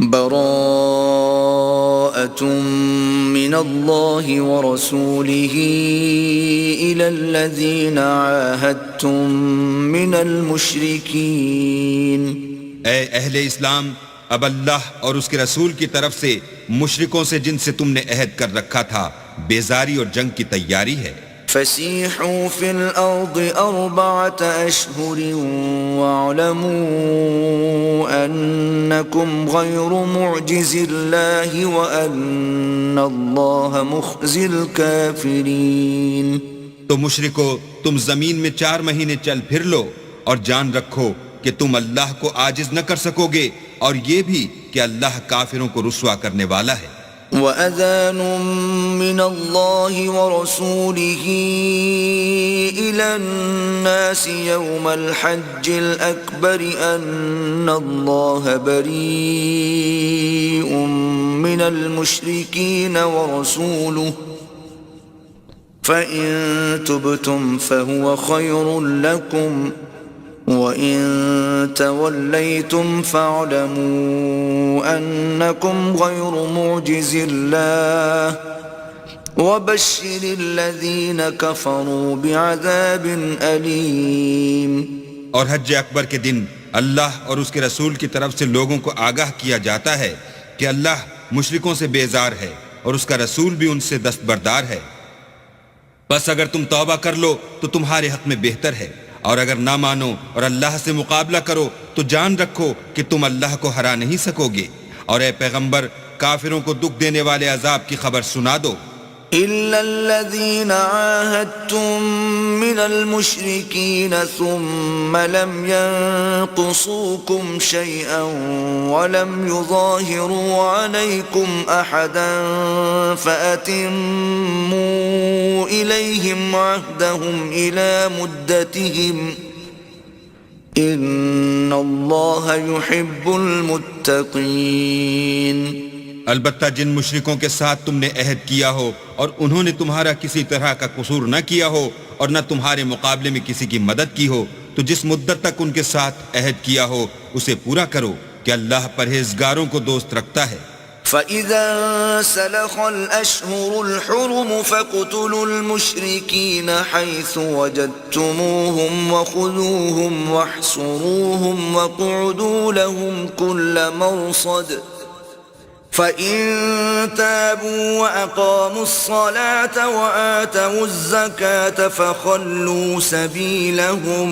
براءة من الله ورسوله إلى الذين عاهدتم من المشركين. اے اہل اسلام، اب اللہ اور اس کے رسول کی طرف سے مشرکوں سے جن سے تم نے عہد کر رکھا تھا بیزاری اور جنگ کی تیاری ہے. فسيحوا في الأرض 4 أشهر واعلموا أنكم غير معجز الله وأن الله مخزي الكافرين. تو مشرکو، تم زمین میں 4 مہینے چل پھر لو اور جان رکھو کہ تم اللہ کو عاجز نہ کر سکو گے، اور یہ بھی کہ اللہ کافروں کو رسوا کرنے والا ہے. وَأَذَانٌ مِّنَ اللَّهِ وَرَسُولِهِ إِلَى النَّاسِ يَوْمَ الْحَجِّ الْأَكْبَرِ أَنَّ اللَّهَ بَرِيءٌ مِّنَ الْمُشْرِكِينَ وَرَسُولُهُ فَإِن تُبْتُمْ فَهُوَ خَيْرٌ لَّكُمْ وَإِن تَوَلَّيْتُمْ فَاعْلَمُوا أَنَّكُمْ غَيْرُ مُعْجِزِ اللَّهِ وَبَشِّرِ الَّذِينَ كَفَرُوا بِعَذَابٍ أَلِيمٍ. اور حج اکبر کے دن اللہ اور اس کے رسول کی طرف سے لوگوں کو آگاہ کیا جاتا ہے کہ اللہ مشرکوں سے بیزار ہے اور اس کا رسول بھی ان سے دستبردار ہے. بس اگر تم توبہ کر لو تو تمہارے حق میں بہتر ہے، اور اگر نہ مانو اور اللہ سے مقابلہ کرو تو جان رکھو کہ تم اللہ کو ہرا نہیں سکو گے. اور اے پیغمبر، کافروں کو دکھ دینے والے عذاب کی خبر سنا دو. إِلَّا الَّذِينَ عَاهَدتُّم مِّنَ الْمُشْرِكِينَ ثُمَّ لَمْ يَنقُصُوكُمْ شَيْئًا وَلَمْ يُظَاهِرُوا عَلَيْكُمْ أَحَدًا فَأَتِمُّوا إِلَيْهِمْ عَهْدَهُمْ إِلَى مُدَّتِهِمْ إِنَّ اللَّهَ يُحِبُّ الْمُتَّقِينَ. البتہ جن مشرکوں کے ساتھ تم نے عہد کیا ہو اور انہوں نے تمہارا کسی طرح کا قصور نہ کیا ہو اور نہ تمہارے مقابلے میں کسی کی مدد کی ہو، تو جس مدت تک ان کے ساتھ عہد کیا ہو اسے پورا کرو کہ اللہ پرہیزگاروں کو دوست رکھتا ہے. فَإِذَا انْسَلَخَ الْأَشْهُرُ الْحُرُمُ فَاقْتُلُوا الْمُشْرِكِينَ حَيْثُ وَجَدتُّمُوهُمْ وَخُذُوهُمْ وَاحْصُرُوهُمْ وَاقْعُدُوا لَهُمْ كُلَّ مَرْصَدٍ فَإِن تَابُوا وَأَقَامُوا الصَّلَاةَ وَآتَوُا الزَّكَاةَ فَخَلُّوا سَبِيلَهُمْ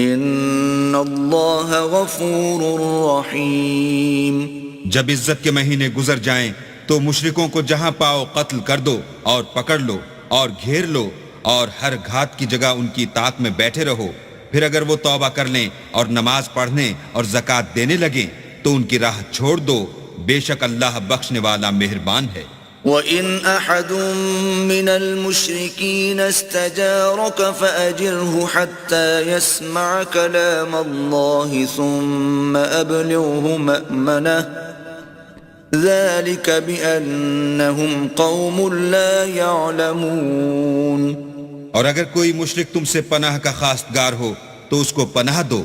إِنَّ اللَّهَ غَفُورٌ رَّحِيمٌ. جب عزت کے مہینے گزر جائیں تو مشرکوں کو جہاں پاؤ قتل کر دو اور پکڑ لو اور گھیر لو، اور ہر گھات کی جگہ ان کی اطاعت میں بیٹھے رہو. پھر اگر وہ توبہ کر لیں اور نماز پڑھنے اور زکوٰۃ دینے لگیں تو ان کی راہ چھوڑ دو، بے شک اللہ بخشنے والا مہربان ہے. وَإِنْ أَحَدٌ مِّنَ الْمُشْرِكِينَ اسْتَجَارَكَ فَأَجِرْهُ حَتَّى يَسْمَعَ كَلَامَ اللَّهِ ثُمَّ أَبْلِغْهُ مَأْمَنَهُ ذَلِكَ بِأَنَّهُمْ قَوْمٌ لَا يَعْلَمُونَ. اور اگر کوئی مشرک تم سے پناہ کا خواستگار ہو تو اس کو پناہ دو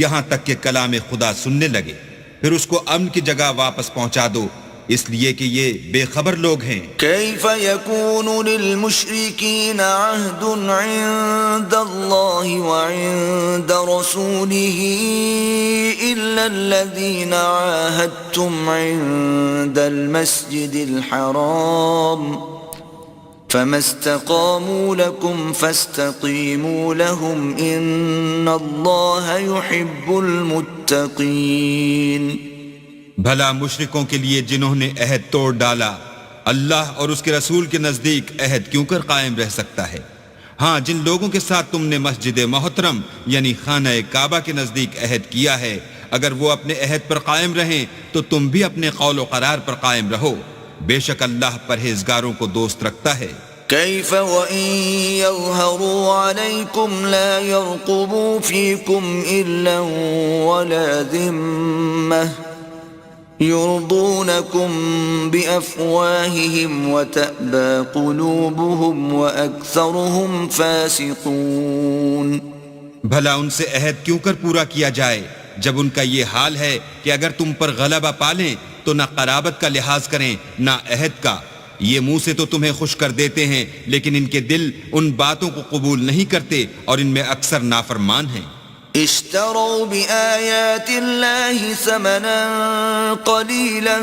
یہاں تک کہ کلام خدا سننے لگے، پھر اس کو امن کی جگہ واپس پہنچا دو، اس لیے کہ یہ بے خبر لوگ ہیں. كيف يكون للمشركين عهد عند الله وعند رسوله إلا الذين عاهدتم عند المسجد الحرام فما استقاموا لكم فاستقيموا لهم إن الله يحب المتقين. بھلا مشرکوں کے لیے جنہوں نے عہد توڑ ڈالا اللہ اور اس کے رسول کے نزدیک عہد کیوں کر قائم رہ سکتا ہے؟ ہاں، جن لوگوں کے ساتھ تم نے مسجد محترم یعنی خانہ کعبہ کے نزدیک عہد کیا ہے، اگر وہ اپنے عہد پر قائم رہیں تو تم بھی اپنے قول و قرار پر قائم رہو، بے شک اللہ پرہیزگاروں کو دوست رکھتا ہے. كيف وإن يظهروا عليكم لا يرقبوا فيكم إلا ولا ذمة يرضونكم بأفواههم وتأبى قلوبهم وأكثرهم فاسقون. بھلا ان سے عہد کیوں کر پورا کیا جائے جب ان کا یہ حال ہے کہ اگر تم پر غلبہ پالیں تو نہ قرابت کا لحاظ کریں نہ عہد کا. یہ منہ سے تو تمہیں خوش کر دیتے ہیں لیکن ان کے دل ان باتوں کو قبول نہیں کرتے اور ان میں اکثر نافرمان ہیں. اشتروا بآيات الله ثمنا قليلا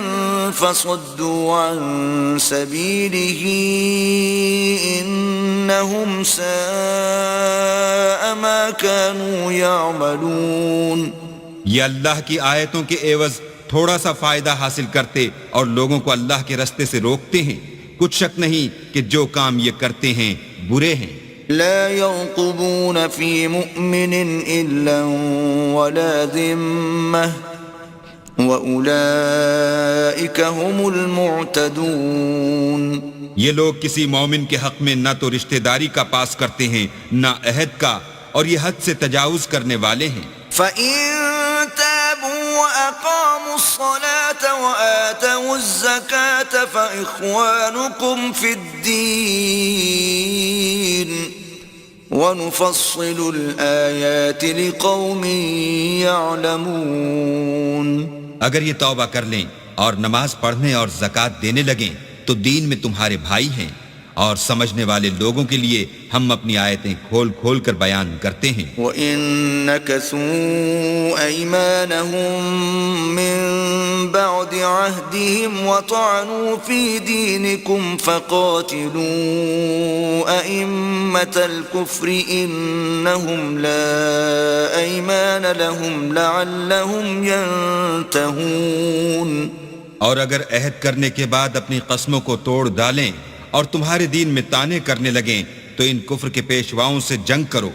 فصدوا عن سبيله إنهم ساء ما كانوا يعملون. یہ اللہ کی آیتوں کے عوض تھوڑا سا فائدہ حاصل کرتے اور لوگوں کو اللہ کے رستے سے روکتے ہیں. کچھ شک نہیں کہ جو کام یہ کرتے ہیں برے ہیں. لا يرقبون في مؤمن إلا ولا ذمة وأولئك هم المعتدون. یہ لوگ کسی مومن کے حق میں نہ تو رشتہ داری کا پاس کرتے ہیں نہ عہد کا اور یہ حد سے تجاوز کرنے والے ہیں. فَإِن تَابُوا وَأَقَامُوا الصَّلَاةَ وَآتَوُا الزَّكَاةَ فَإِخْوَانُكُمْ فِي الدِّينِ وَنُفَصِّلُ الْآيَاتِ لِقَوْمٍ يَعْلَمُونَ. اگر یہ توبہ کر لیں اور نماز پڑھنے اور زکوٰۃ دینے لگیں تو دین میں تمہارے بھائی ہیں اور سمجھنے والے لوگوں کے لیے ہم اپنی آیتیں کھول کھول کر بیان کرتے ہیں. وَإِن نَكَثُوا أَيْمَانَهُم مِّن بَعْدِ عَهْدِهِمْ وَطَعَنُوا فِي دِينِكُمْ فَقَاتِلُوا أَئِمَّةَ الْكُفْرِ إِنَّهُمْ لَا أَيْمَانَ لَهُمْ لَعَلَّهُمْ يَنْتَهُونَ. اور اگر عہد کرنے کے بعد اپنی قسموں کو توڑ ڈالیں اور تمہارے دین میں طعنے کرنے لگیں تو ان کفر کے پیشواؤں سے جنگ کرو.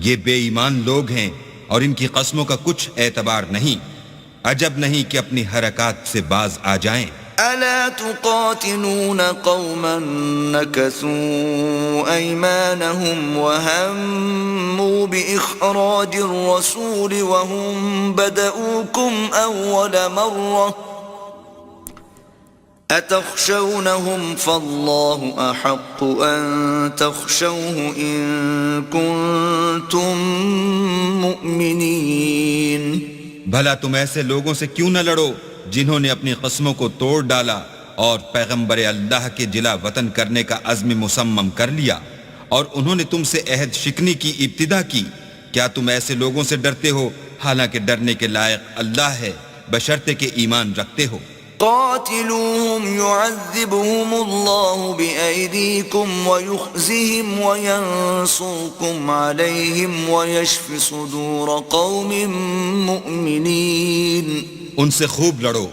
یہ بے ایمان لوگ ہیں اور ان کی قسموں کا کچھ اعتبار نہیں. عجب نہیں کہ اپنی حرکات سے باز آ جائیں. ألا تقاتلون قوما نكثوا أيمانهم وهموا بإخراج الرسول وهم بدؤوكم أول مرة أتخشونهم فالله أحق أن تخشوه إن كنتم مؤمنين. بھلا تم ایسے لوگوں سے کیوں نہ لڑو جنہوں نے اپنی قسموں کو توڑ ڈالا اور پیغمبر اللہ کے جلا وطن کرنے کا عزم مصمم کر لیا اور انہوں نے تم سے عہد شکنی کی ابتدا کی. کیا تم ایسے لوگوں سے ڈرتے ہو حالانکہ ڈرنے کے لائق اللہ ہے بشرطے کہ ایمان رکھتے ہو. قاتلوهم يعذبهم الله بأيديكم ويخزهم وينصركم عليهم ويشف صدور قوم مؤمنين. ان سے خوب لڑو،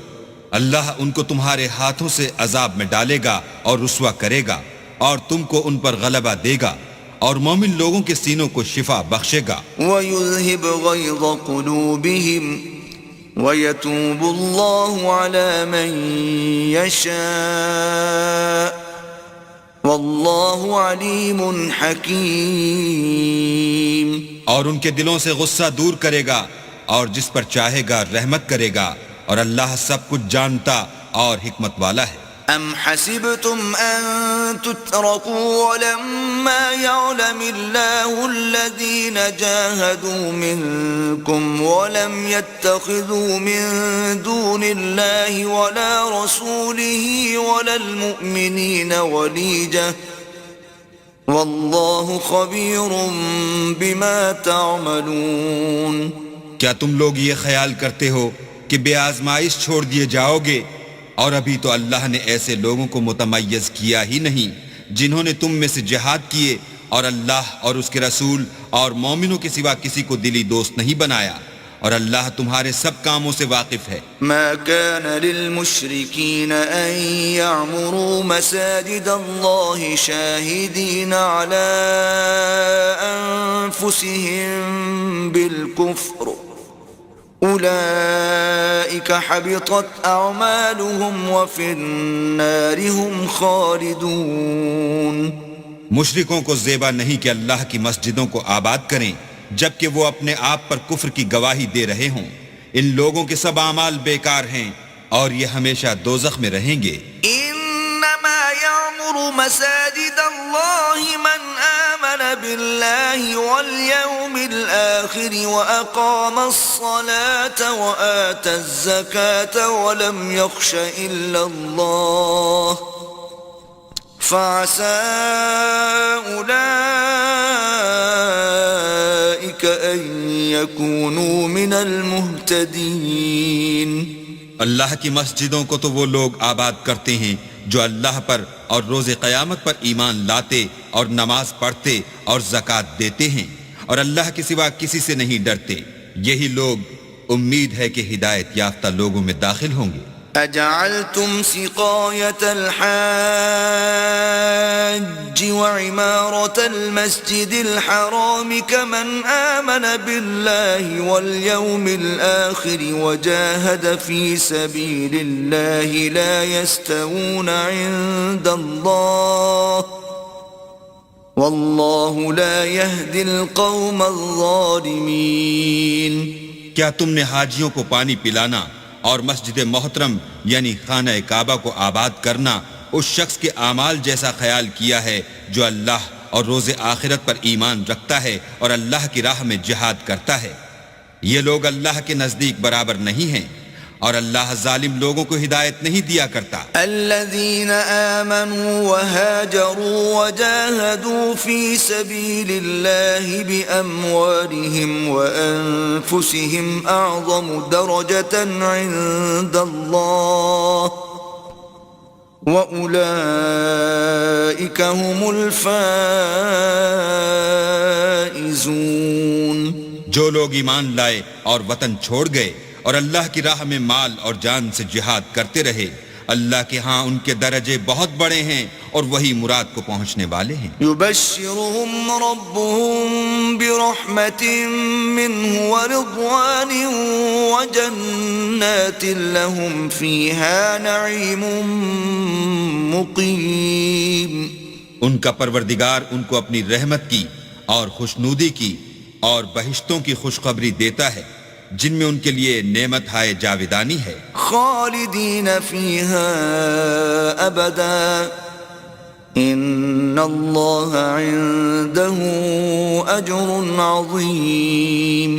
اللہ ان کو تمہارے ہاتھوں سے عذاب میں ڈالے گا اور رسوا کرے گا اور تم کو ان پر غلبہ دے گا اور مومن لوگوں کے سینوں کو شفا بخشے گا. وَيُذْهِبْ غَيْظَ قُلُوبِهِمْ وَيَتُوبُ اللَّهُ عَلَى مَن يَشَاءُ وَاللَّهُ عَلِيمٌ حَكِيمٌ. اور ان کے دلوں سے غصہ دور کرے گا اور جس پر چاہے گا رحمت کرے گا اور اللہ سب کچھ جانتا اور حکمت والا ہے. أَمْ حَسِبْتُمْ أَن تُتْرَكُوا وَلَمَّا يَعْلَمِ اللَّهُ الَّذِينَ جَاهَدُوا مِنكُمْ وَلَمْ يَتَّخِذُوا مِن دُونِ اللَّهِ وَلَا رَسُولِهِ وَلَا الْمُؤْمِنِينَ وَلِيجَةً وَاللَّهُ خَبِيرٌ بِمَا تَعْمَلُونَ. کیا تم لوگ یہ خیال کرتے ہو کہ بے آزمائش چھوڑ دیے جاؤ گے؟ اور ابھی تو اللہ نے ایسے لوگوں کو متمیز کیا ہی نہیں جنہوں نے تم میں سے جہاد کیے اور اللہ اور اس کے رسول اور مومنوں کے سوا کسی کو دلی دوست نہیں بنایا اور اللہ تمہارے سب کاموں سے واقف ہے. ما كان للمشركين أن يعمروا مساجد الله شاهدين على أنفسهم بالكفر أولئك حبطت أعمالهم وفي النار هم خالدون. مشرکوں کو زیبا نہیں کہ اللہ کی مسجدوں کو آباد کریں جبکہ وہ اپنے آپ پر کفر کی گواہی دے رہے ہوں. ان لوگوں کے سب اعمال بیکار ہیں اور یہ ہمیشہ دوزخ میں رہیں گے. انما يعمر مساجد الله من آمن بالله واليوم الآخر وأقام الصلاة وآتى الزكاة ولم يخش إلا الله فعسى أولئك أن يكونوا من المهتدين. اللہ کی مسجدوں کو تو وہ لوگ آباد کرتے ہیں جو اللہ پر اور روز قیامت پر ایمان لاتے اور نماز پڑھتے اور زکوٰۃ دیتے ہیں اور اللہ کے سوا کسی سے نہیں ڈرتے. یہی لوگ امید ہے کہ ہدایت یافتہ لوگوں میں داخل ہوں گے. أجعلتم سقاية الحاج وعمارة المسجد الحرام كمن آمن بالله واليوم الآخر وجاهد في سبيل الله لا يستوون عند الله والله لا يهدي القوم الظالمين. کیا تم نے حاجیوں کو پانی پلانا اور مسجد محترم یعنی خانہ کعبہ کو آباد کرنا اس شخص کے اعمال جیسا خیال کیا ہے جو اللہ اور روز آخرت پر ایمان رکھتا ہے اور اللہ کی راہ میں جہاد کرتا ہے؟ یہ لوگ اللہ کے نزدیک برابر نہیں ہیں اور اللہ ظالم لوگوں کو ہدایت نہیں دیا کرتا. الذين آمنوا وهاجروا وجاهدوا في سبيل الله بأموالهم وأنفسهم أعظم درجة عند الله وأولئك هم الفائزون. جو لوگ ایمان لائے اور وطن چھوڑ گئے اور اللہ کی راہ میں مال اور جان سے جہاد کرتے رہے، اللہ کے ہاں ان کے درجے بہت بڑے ہیں اور وہی مراد کو پہنچنے والے ہیں. يبشرهم ربهم برحمة منه ورضوان وجنات لهم فيها نعيم مقيم. ان کا پروردگار ان کو اپنی رحمت کی اور خوشنودی کی اور بہشتوں کی خوشخبری دیتا ہے جن میں ان کے لیے نعمت ہائے جاویدانی ہے. خالدین فیہا ابدا ان اللہ عنده اجر عظیم.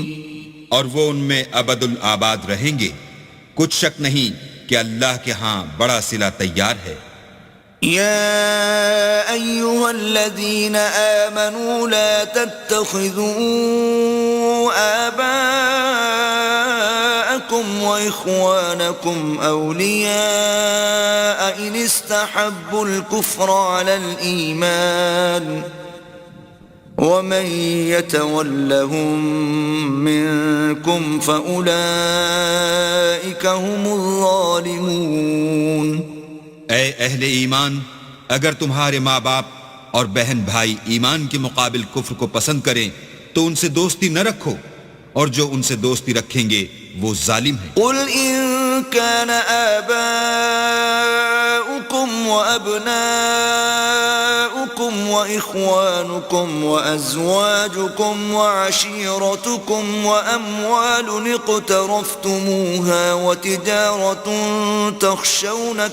اور وہ ان میں ابد الآباد رہیں گے، کچھ شک نہیں کہ اللہ کے ہاں بڑا صلہ تیار ہے. يا أيها الذين آمنوا لا تتخذوا آباءكم وإخوانكم أولياء إن استحبوا الكفر على الإيمان ومن يتولهم منكم فأولئك هم الظالمون. اے اہل ایمان، اگر تمہارے ماں باپ اور بہن بھائی ایمان کے مقابل کفر کو پسند کریں تو ان سے دوستی نہ رکھو، اور جو ان سے دوستی رکھیں گے وہ ظالم ہیں. قل ان كان آباؤكم وأبناؤكم وإخوانكم وأزواجكم وعشيرتكم وأموال اقترفتموها وتجارة تخشون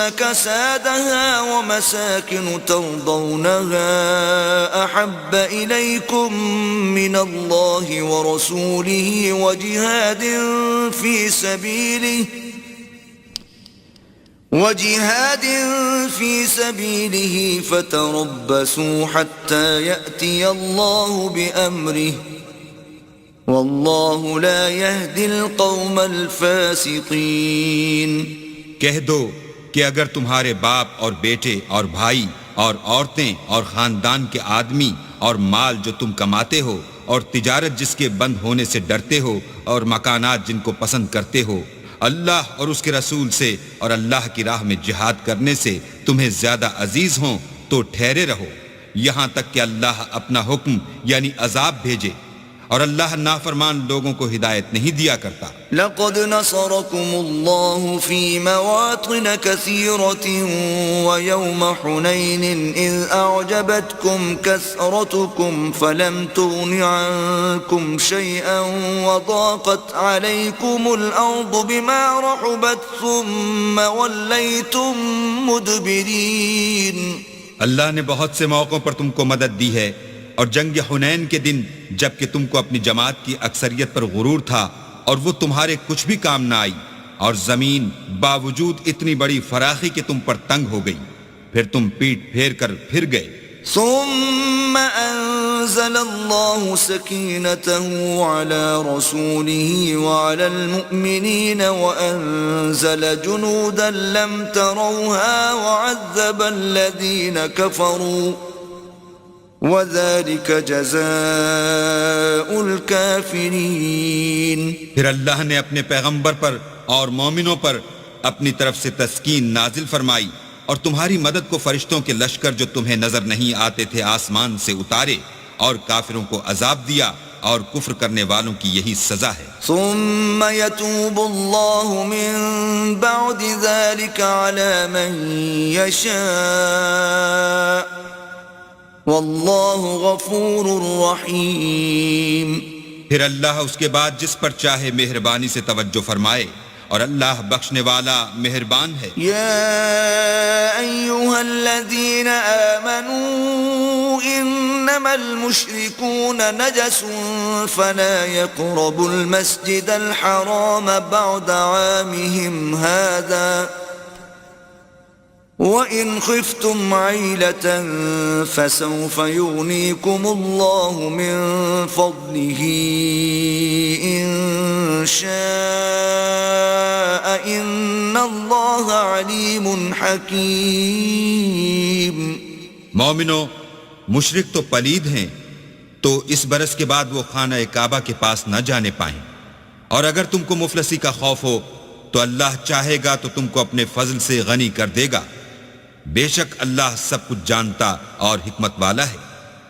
كسادها ومساكن ترضونها أحب إليكم من الله ورسوله وجهاد في سبيله فتربصوا حتى يأتي الله بأمره واللہ لا يهدي القوم الفاسقین. کہہ دو کہ اگر تمہارے باپ اور بیٹے اور بھائی اور عورتیں اور خاندان کے آدمی اور مال جو تم کماتے ہو اور تجارت جس کے بند ہونے سے ڈرتے ہو اور مکانات جن کو پسند کرتے ہو اللہ اور اس کے رسول سے اور اللہ کی راہ میں جہاد کرنے سے تمہیں زیادہ عزیز ہوں تو ٹھہرے رہو یہاں تک کہ اللہ اپنا حکم یعنی عذاب بھیجے، اور اللہ نافرمان لوگوں کو ہدایت نہیں دیا کرتا۔ لقد نصركم الله في مواطن كثيرة ويوم حنين إذ أعجبتكم كثرتكم فلم تغن عنكم شيئا وضاقت عليكم الأرض بما رحبت ثم وليتم مدبرين۔ اللہ نے بہت سے موقعوں پر تم کو مدد دی ہے، اور جنگ حنین کے دن جب کہ تم کو اپنی جماعت کی اکثریت پر غرور تھا اور وہ تمہارے کچھ بھی کام نہ آئی، اور زمین باوجود اتنی بڑی فراخی کہ تم پر تنگ ہو گئی، پھر تم پیٹ پھیر کر پھر گئے۔ ثم أنزل الله سكينته على رسوله وعلى المؤمنين وأنزل جنودا لم تروها وعذب الذين كفروا وَذَلِكَ جَزَاءُ الْكَافِرِينَ۔ پھر اللہ نے اپنے پیغمبر پر اور مومنوں پر اپنی طرف سے تسکین نازل فرمائی، اور تمہاری مدد کو فرشتوں کے لشکر جو تمہیں نظر نہیں آتے تھے آسمان سے اتارے، اور کافروں کو عذاب دیا، اور کفر کرنے والوں کی یہی سزا ہے۔ ثم يتوب الله من بعد ذلك على من يشاء واللہ غفور رحیم۔ پھر اللہ اس کے بعد جس پر چاہے مہربانی سے توجہ فرمائے، اور اللہ بخشنے والا مہربان ہے۔ یا ایہا الذین آمنوا انما المشرکون نجس فلا يقربوا المسجد الحرام بعد عامهم هذا وَإِنْ خِفْتُمْ عَيْلَةً فَسَوْفَ يُغْنِيكُمُ اللَّهُ مِنْ فَضْلِهِ إِنْ شَاءَ إِنَّ اللَّهَ عَلِيمٌ حَكِيمٌ۔ مومنو، مشرک تو پلید ہیں، تو اس برس کے بعد وہ خانہ کعبہ کے پاس نہ جانے پائیں، اور اگر تم کو مفلسی کا خوف ہو تو اللہ چاہے گا تو تم کو اپنے فضل سے غنی کر دے گا، بے شک اللہ سب کچھ جانتا اور حکمت والا ہے۔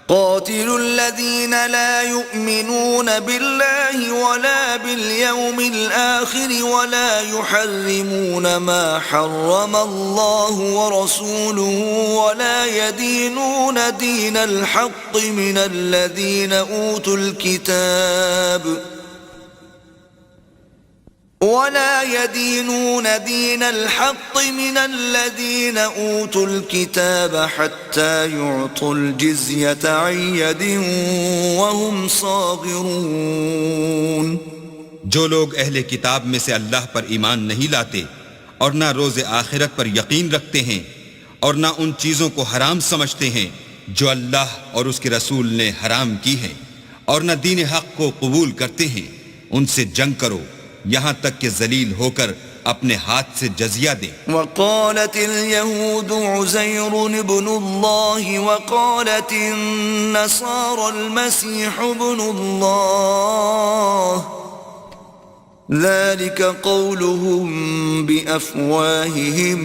قاتلوا الذين لا يؤمنون بالله ولا باليوم الآخر ولا يحرمون ما حرم الله ورسوله ولا يدينون دين الحق من الذين أوتوا الكتاب حتى يعطوا الجزية عن يد وهم صاغرون۔ جو لوگ اہل کتاب میں سے اللہ پر ایمان نہیں لاتے اور نہ روز آخرت پر یقین رکھتے ہیں اور نہ ان چیزوں کو حرام سمجھتے ہیں جو اللہ اور اس کے رسول نے حرام کی ہیں اور نہ دین حق کو قبول کرتے ہیں، ان سے جنگ کرو یہاں تک کہ ذلیل ہو کر اپنے ہاتھ سے جزیہ دیں۔ وقالت اليهود عزير ابن الله وقالت النصارى المسيح ابن الله ذلك قولهم بأفواههم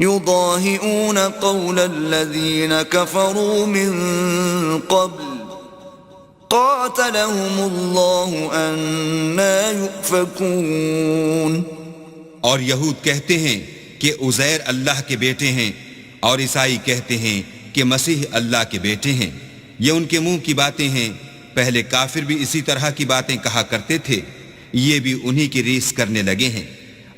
يضاهئون قول الذين كفروا من قبل قاتلهم اللہ انا یؤفکون۔ اور یہود کہتے ہیں کہ عزیر اللہ کے بیٹے ہیں، اور عیسائی کہتے ہیں کہ مسیح اللہ کے بیٹے ہیں، یہ ان کے منہ کی باتیں ہیں، پہلے کافر بھی اسی طرح کی باتیں کہا کرتے تھے، یہ بھی انہی کی ریس کرنے لگے ہیں،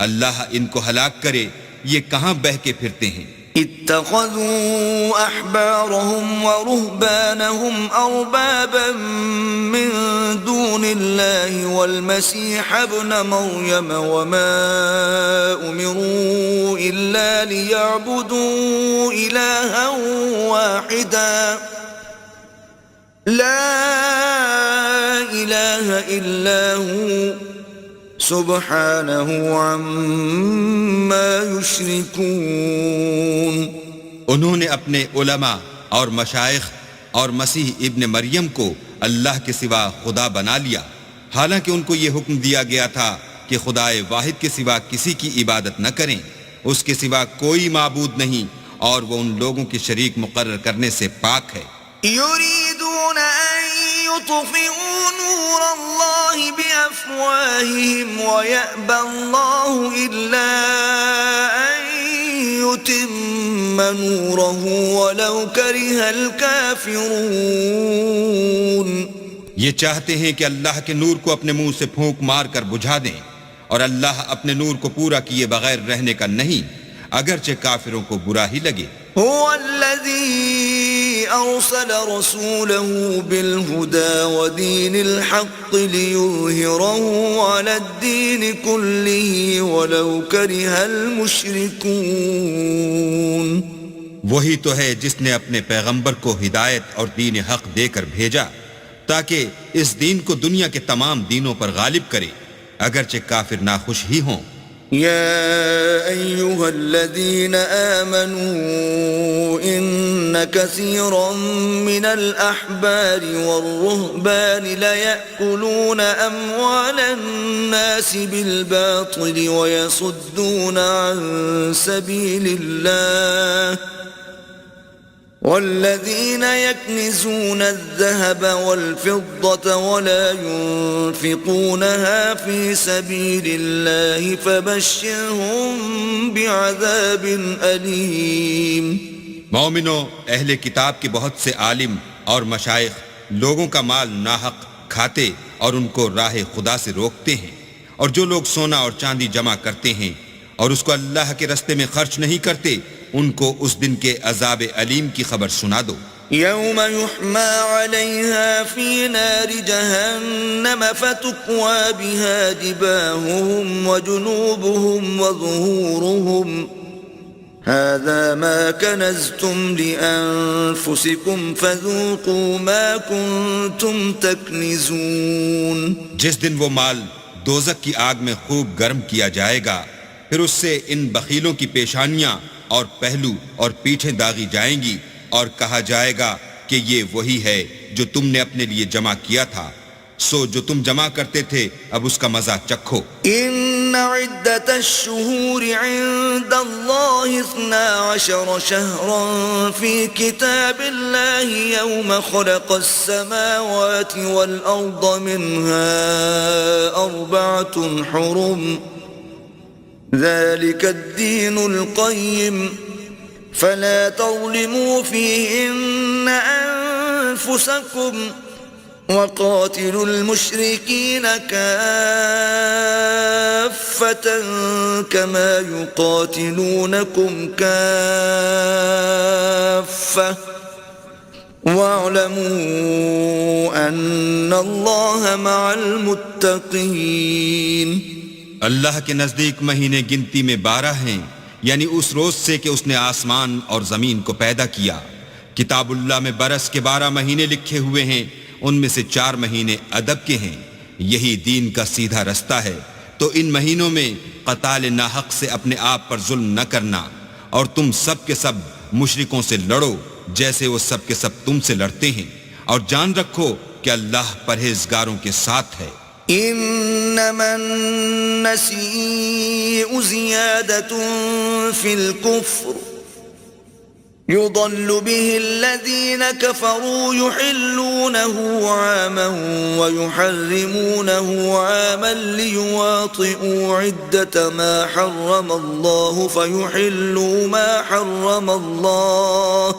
اللہ ان کو ہلاک کرے، یہ کہاں بہہ کے پھرتے ہیں۔ اتخذوا احبارهم ورهبانهم اربابا من دون الله والمسيح ابن مريم وما امروا الا ليعبدوا الها واحدا لا اله الا هو سبحانہ عما یشرکون۔ انہوں نے اپنے علماء اور مشائخ اور مسیح ابن مریم کو اللہ کے سوا خدا بنا لیا، حالانکہ ان کو یہ حکم دیا گیا تھا کہ خدائے واحد کے سوا کسی کی عبادت نہ کریں، اس کے سوا کوئی معبود نہیں، اور وہ ان لوگوں کی شریک مقرر کرنے سے پاک ہے۔ يريدون أن يطفئوا نور الله بأفواههم ويأبى الله إلا أن يتم نوره ولو كره الكافرون. یہ چاہتے ہیں کہ اللہ کے نور کو اپنے منہ سے پھونک مار کر بجھا دیں، اور اللہ اپنے نور کو پورا کیے بغیر رہنے کا نہیں، اگرچہ کافروں کو برا ہی لگے. هو الذي أرسل رسوله بالهدى ودين الحق ليظهره على الدين كله ولو كره المشركون. وہی تو ہے جس نے اپنے پیغمبر کو ہدایت اور دین حق دے کر بھیجا تاکہ اس دین کو دنیا کے تمام دینوں پر غالب کرے، اگرچہ کافر ناخوش ہی ہوں. يا أيها الذين آمنوا إن كثيرا من الأحبار والرهبان ليأكلون أموال الناس بالباطل ويصدون عن سبيل الله والذين يكنزون الذهب والفضة ولا ينفقونها في سبيل الله فبشرهم بعذاب أليم. مومنو، اہل کتاب کے بہت سے عالم اور مشائخ لوگوں کا مال ناحق کھاتے اور ان کو راہ خدا سے روکتے ہیں، اور جو لوگ سونا اور چاندی جمع کرتے ہیں اور اس کو اللہ کے رستے میں خرچ نہیں کرتے، ان کو اس دن کے عذاب علیم کی خبر سنا دو. يوم يحمى عليها في نار جهنم فتكوى بها جباههم وجنوبهم وظهورهم هذا ما كنزتم لأنفسكم فذوقوا ما كنتم تكنزون. جس دن وہ مال دوزخ کی آگ میں خوب گرم کیا جائے گا، پھر اس سے ان بخیلوں کی پیشانیاں اور پہلو اور پیٹھیں داغی جائیں گی، اور کہا جائے گا کہ یہ وہی ہے جو تم نے اپنے لیے جمع کیا تھا، سو جو تم جمع کرتے تھے اب اس کا مزہ چکھو. ان عدت الشہور عند اللہ 12 شہرا فی کتاب اللہ یوم خلق السماوات والارض منها 4 حرم ذلك الدين القيم فلا تظلموا فيهن أنفسكم وقاتلوا المشركين كافة كما يقاتلونكم كافة واعلموا أن الله مع المتقين. اللہ کے نزدیک مہینے گنتی میں 12 ہیں، یعنی اس روز سے کہ اس نے آسمان اور زمین کو پیدا کیا. کتاب اللہ میں برس کے 12 مہینے لکھے ہوئے ہیں، ان میں سے 4 مہینے ادب کے ہیں. یہی دین کا سیدھا رستہ ہے. تو ان مہینوں میں قتال ناحق سے اپنے آپ پر ظلم نہ کرنا، اور تم سب کے سب مشرکوں سے لڑو جیسے وہ سب کے سب تم سے لڑتے ہیں، اور جان رکھو کہ اللہ پرہیزگاروں کے ساتھ ہے. انما النسيء زيادة في الكفر يضل به الذين كفروا يحلونه عاما ويحرمونه عاما ليواطئوا عدة ما حرم الله فيحلوا ما حرم الله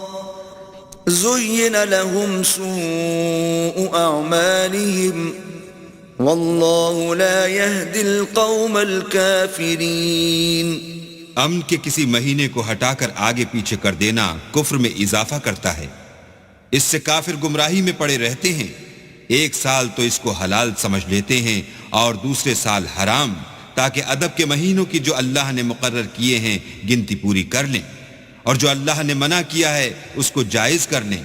زين لهم سوء أعمالهم واللہ لا يهدي القوم الكافرین. امن کے کسی مہینے کو ہٹا کر آگے پیچھے کر دینا کفر میں اضافہ کرتا ہے. اس سے کافر گمراہی میں پڑے رہتے ہیں. ایک سال تو اس کو حلال سمجھ لیتے ہیں اور دوسرے سال حرام، تاکہ ادب کے مہینوں کی جو اللہ نے مقرر کیے ہیں گنتی پوری کر لیں، اور جو اللہ نے منع کیا ہے اس کو جائز کر لیں.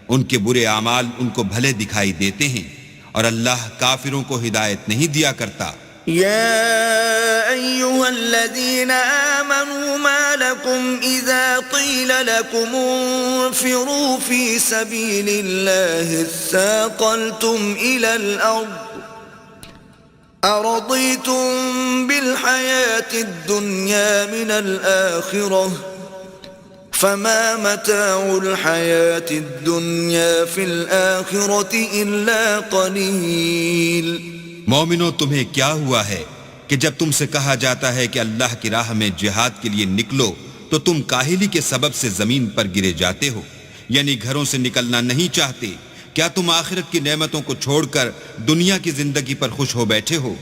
ان کے برے اعمال ان کو بھلے دکھائی دیتے ہیں، اور اللہ کافروں کو ہدایت نہیں دیا کرتا. يا أيها الذين آمنوا ما لكم إذا قيل لكم انفروا في سبيل الله اثاقلتم إلى الأرض أرضيتم بالحياة الدنيا من الآخرة فما متاع الحياة الدنيا في الآخرة إلا قليل. مومنو تمہیں کیا ہوا ہے کہ جب تم سے کہا جاتا ہے کہ اللہ کی راہ میں جہاد کے لیے نکلو تو تم کاہلی کے سبب سے زمین پر گرے جاتے ہو، یعنی گھروں سے نکلنا نہیں چاہتے. کیا تم آخرت کی نعمتوں کو چھوڑ کر دنیا کی زندگی پر خوش ہو بیٹھے ہو؟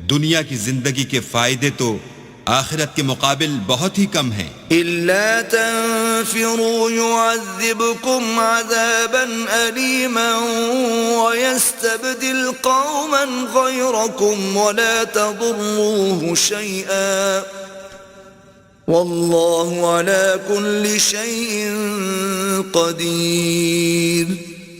دنیا کی زندگی کے فائدے تو آخرت کے مقابل بہت ہی کم ہیں. إلا تنفروا يعذبكم عذابا أليما ويستبدل قوما غيركم ولا تضروه شيئا والله على كل شيء قدير.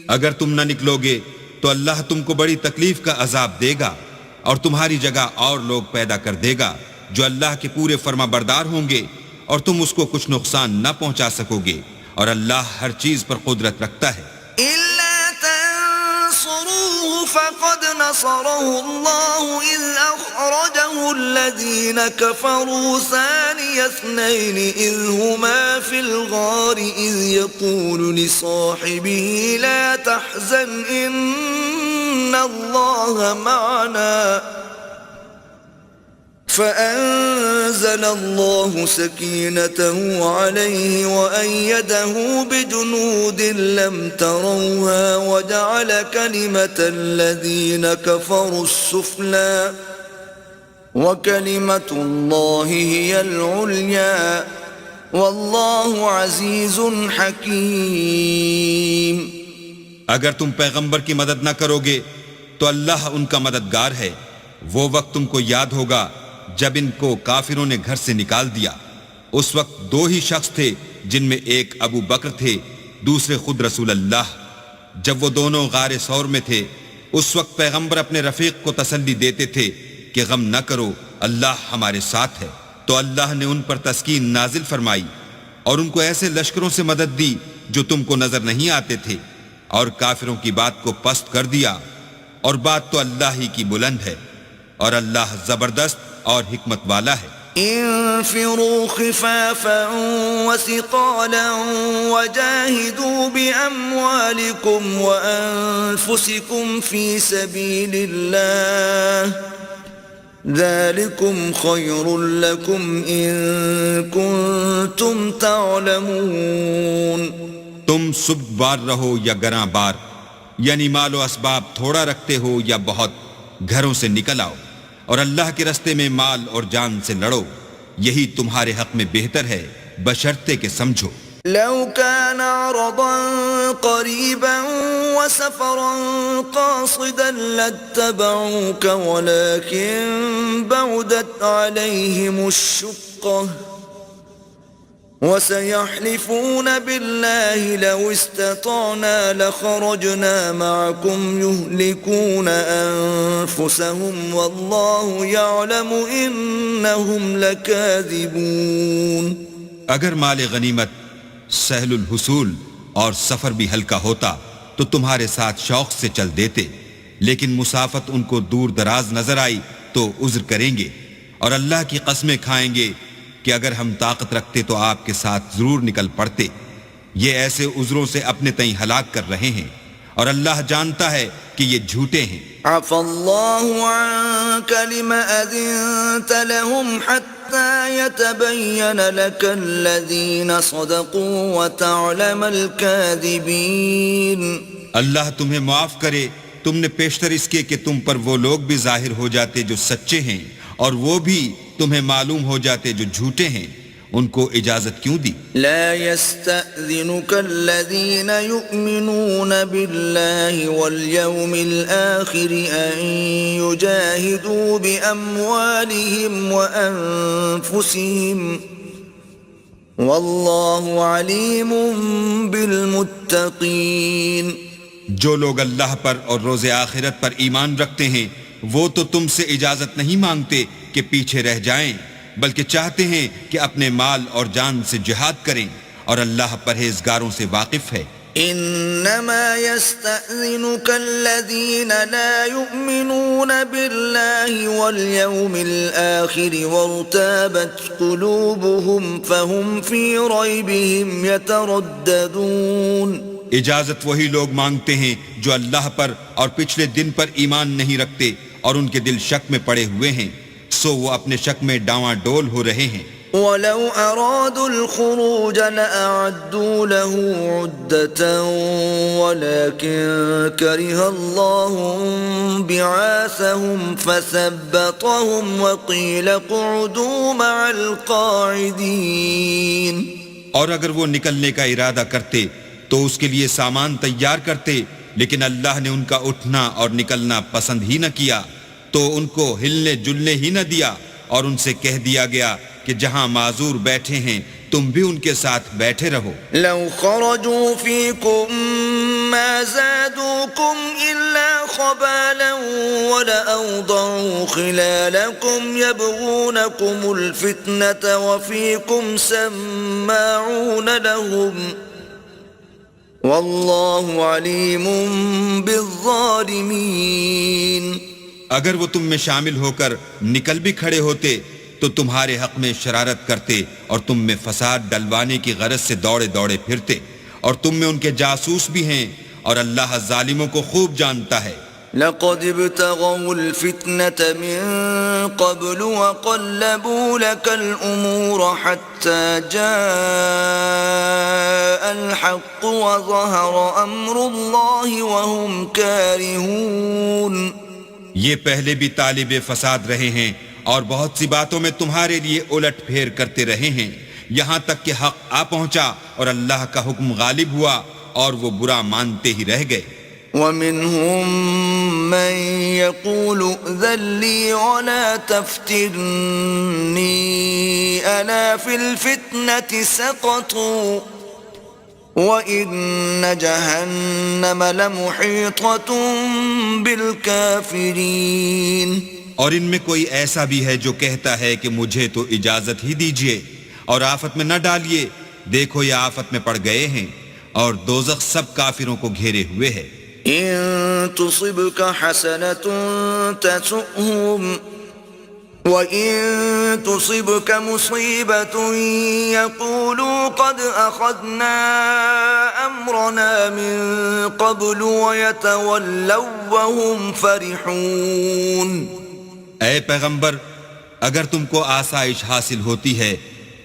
اگر تم نہ نکلو گے تو اللہ تم کو بڑی تکلیف کا عذاب دے گا اور تمہاری جگہ اور لوگ پیدا کر دے گا جو اللہ کے پورے فرما بردار ہوں گے اور تم اس کو کچھ نقصان نہ پہنچا سکو گے، اور اللہ ہر چیز پر قدرت رکھتا ہے. إلا تنصروه فقد نصره الله إذ أخرجه الذين كفروا ثاني اثنين إذ هما في الغار إذ يقول لصاحبه لا تحزن إن الله معنا فأنزل الله سكينته عليه وأيده بجنود لم تروها وجعل كلمة الذين كفروا السفلى وكلمة الله هي العليا والله عزيز حكيم. اگر تم پیغمبر کی مدد نہ کرو گے تو اللہ ان کا مددگار ہے. وہ وقت تم کو یاد ہوگا جب ان کو کافروں نے گھر سے نکال دیا. اس وقت دو ہی شخص تھے جن میں ایک ابو بکر تھے، دوسرے خود رسول اللہ. جب وہ دونوں غار ثور میں تھے اس وقت پیغمبر اپنے رفیق کو تسلی دیتے تھے کہ غم نہ کرو، اللہ ہمارے ساتھ ہے. تو اللہ نے ان پر تسکین نازل فرمائی اور ان کو ایسے لشکروں سے مدد دی جو تم کو نظر نہیں آتے تھے، اور کافروں کی بات کو پست کر دیا. اور بات تو اللہ ہی کی بلند ہے، اور اللہ زبردست اور حکمت والا ہے. انفروا خفافا وثقالا وجاهدوا بأموالكم وأنفسكم في سبيل الله ذلكم خير لكم إن كنتم تعلمون. تم سبک بار رہو یا گراں بار، یعنی مال و اسباب تھوڑا رکھتے ہو یا بہت، گھروں سے نکل آؤ اور اللہ کے رستے میں مال اور جان سے لڑو، یہی تمہارے حق میں بہتر ہے بشرطے کہ سمجھو. لو كان عرضا قريبا وسفرا قاصدا لاتبعوك ولكن بعدت عليهم الشقة وسيحلفون بالله لو استطعنا لخرجنا معكم يهلكون أنفسهم والله يعلم إنهم لكاذبون. اگر مال غنیمت سہل الحصول اور سفر بھی ہلکا ہوتا تو تمہارے ساتھ شوق سے چل دیتے، لیکن مسافت ان کو دور دراز نظر آئی تو عذر کریں گے، اور اللہ کی قسمیں کھائیں گے کہ اگر ہم طاقت رکھتے تو آپ کے ساتھ ضرور نکل پڑتے. یہ ایسے عذروں سے اپنے تئیں ہلاک کر رہے ہیں، اور اللہ جانتا ہے کہ یہ جھوٹے ہیں. عفى الله عنك لما أذنت لهم حتى يتبين لك الذين صدقوا وتعلم الكاذبين. اللہ تمہیں معاف کرے، تم نے پیشتر اس کے کہ تم پر وہ لوگ بھی ظاہر ہو جاتے جو سچے ہیں، اور وہ بھی تمہیں معلوم ہو جاتے جو جھوٹے ہیں. ان کو اجازت کیوں دی؟ لا يستأذنك الذين يؤمنون بالله واليوم الآخر أن يجاهدوا بأموالهم وأنفسهم والله عليم بالمتقين. جو لوگ اللہ پر اور روز آخرت پر ایمان رکھتے ہیں وہ تو تم سے اجازت نہیں مانگتے کہ پیچھے رہ جائیں، بلکہ چاہتے ہیں کہ اپنے مال اور جان سے جہاد کریں، اور اللہ پرہیزگاروں سے واقف ہے. إنما يستأذنك الذين لا يؤمنون بالله واليوم الآخر وارتابت قلوبهم فهم في ريبهم يترددون. اجازت وہی لوگ مانگتے ہیں جو اللہ پر اور پچھلے دن پر ایمان نہیں رکھتے اور ان کے دل شک میں پڑے ہوئے ہیں، سو وہ اپنے شک میں ڈاواں ڈول ہو رہے ہیں. وَلَوْ أَرَادُوا الْخُرُوجَ لَأَعَدُّوا لَهُ عُدَّةً وَلَكِنْ كَرِهَ اللَّهُ بِعَاثَهُمْ فَثَبَّطَهُمْ وَقِيلَ اقْعُدُوا مَعَ الْقَاعِدِينَ. اور اگر وہ نکلنے کا ارادہ کرتے تو اس کے لیے سامان تیار کرتے، لیکن اللہ نے ان کا اٹھنا اور نکلنا پسند ہی نہ کیا، تو ان کو ہلنے جلنے ہی نہ دیا، اور ان سے کہہ دیا گیا کہ جہاں معذور بیٹھے ہیں تم بھی ان کے ساتھ بیٹھے رہو. لو خرجوا فيكم ما زادوكم إلا خبالا ولأوضعوا خلالكم يبغونكم الفتنة وفيكم سماعون لهم والله عليم بالظالمين. اگر وہ تم میں شامل ہو کر نکل بھی کھڑے ہوتے تو تمہارے حق میں شرارت کرتے اور تم میں فساد ڈلوانے کی غرض سے دوڑے دوڑے پھرتے، اور تم میں ان کے جاسوس بھی ہیں، اور اللہ ظالموں کو خوب جانتا ہے. لقد ابتغوا الفتنة من قبل وقلبوا لك الأمور حتى جاء الحق وظهر أمر الله وهم كارهون. یہ پہلے بھی طالب فساد رہے ہیں اور بہت سی باتوں میں تمہارے لیے الٹ پھیر کرتے رہے ہیں، یہاں تک کہ حق آ پہنچا اور اللہ کا حکم غالب ہوا اور وہ برا مانتے ہی رہ گئے. وَمِنْهُمْ مَنْ يَقُولُ ائْذَنْ لِي وَلَا تَفْتِنِّي أَلَا فِي الْفِتْنَةِ سَقَطُوا وَإِنَّ جَهَنَّمَ لَمُحِيطَةٌ بِالْكَافِرِينَ. اور ان میں کوئی ایسا بھی ہے جو کہتا ہے کہ مجھے تو اجازت ہی دیجئے اور آفت میں نہ ڈالیے، دیکھو یہ آفت میں پڑ گئے ہیں، اور دوزخ سب کافروں کو گھیرے ہوئے ہے. إن تصبك حسنة تسؤهم وإن تصبك مصيبة يقولوا قد أخذنا أمرنا من قبل ويتولوا وهم فرحون. اے پیغمبر، اگر تم کو آسائش حاصل ہوتی ہے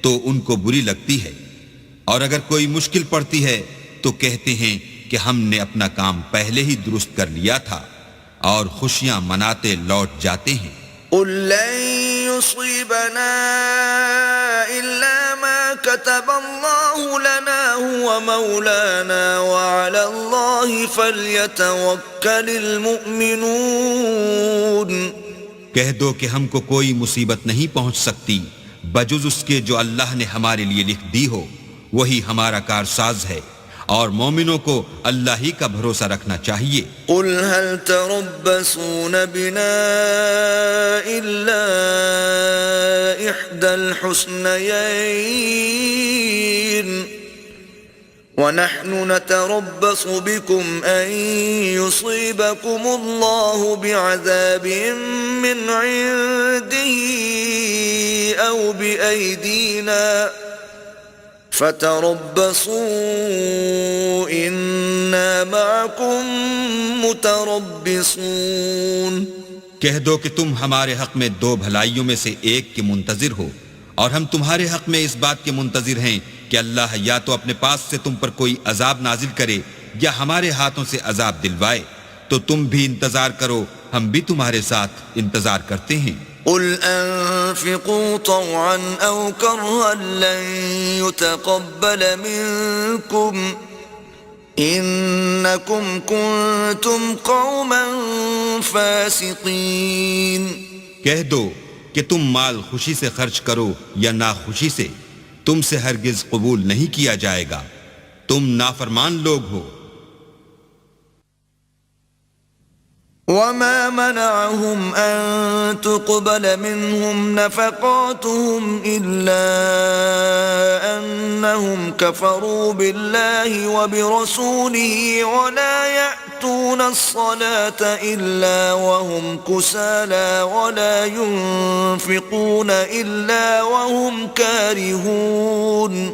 تو ان کو بری لگتی ہے، اور اگر کوئی مشکل پڑتی ہے تو کہتے ہیں کہ ہم نے اپنا کام پہلے ہی درست کر لیا تھا، اور خوشیاں مناتے لوٹ جاتے ہیں. قل لن يصيبنا إلا ما كتب الله لنا هو مولانا وعلى الله فليتوكل المؤمنون. کہہ دو کہ ہم کو کوئی مصیبت نہیں پہنچ سکتی بجز اس کے جو اللہ نے ہمارے لیے لکھ دی ہو، وہی ہمارا کارساز ہے، اور مومنوں کو اللہ ہی کا بھروسہ رکھنا چاہیے. قل هل تربصون بنا إلا إحدى الحسنيين ونحن نتربص بكم أن يصيبكم الله بعذاب من عنده أو بأيدينا فتربصوا إنا معكم متربصون. کہہ دو کہ تم ہمارے حق میں دو بھلائیوں میں سے ایک کے منتظر ہو، اور ہم تمہارے حق میں اس بات کے منتظر ہیں کہ اللہ یا تو اپنے پاس سے تم پر کوئی عذاب نازل کرے یا ہمارے ہاتھوں سے عذاب دلوائے، تو تم بھی انتظار کرو، ہم بھی تمہارے ساتھ انتظار کرتے ہیں. قل أنفقوا طوعا أو كرها لن يتقبل منكم إنكم كنتم قوما فاسقين. کہہ دو کہ تم مال خوشی سے خرچ کرو یا ناخوشی سے، تم سے ہرگز قبول نہیں کیا جائے گا، تم نافرمان لوگ ہو. وما منعهم أن تقبل منهم نفقاتهم إلا أنهم كفروا بالله وبرسوله ولا يأتون الصلاة إلا وهم كسالى ولا ينفقون إلا وهم كارهون.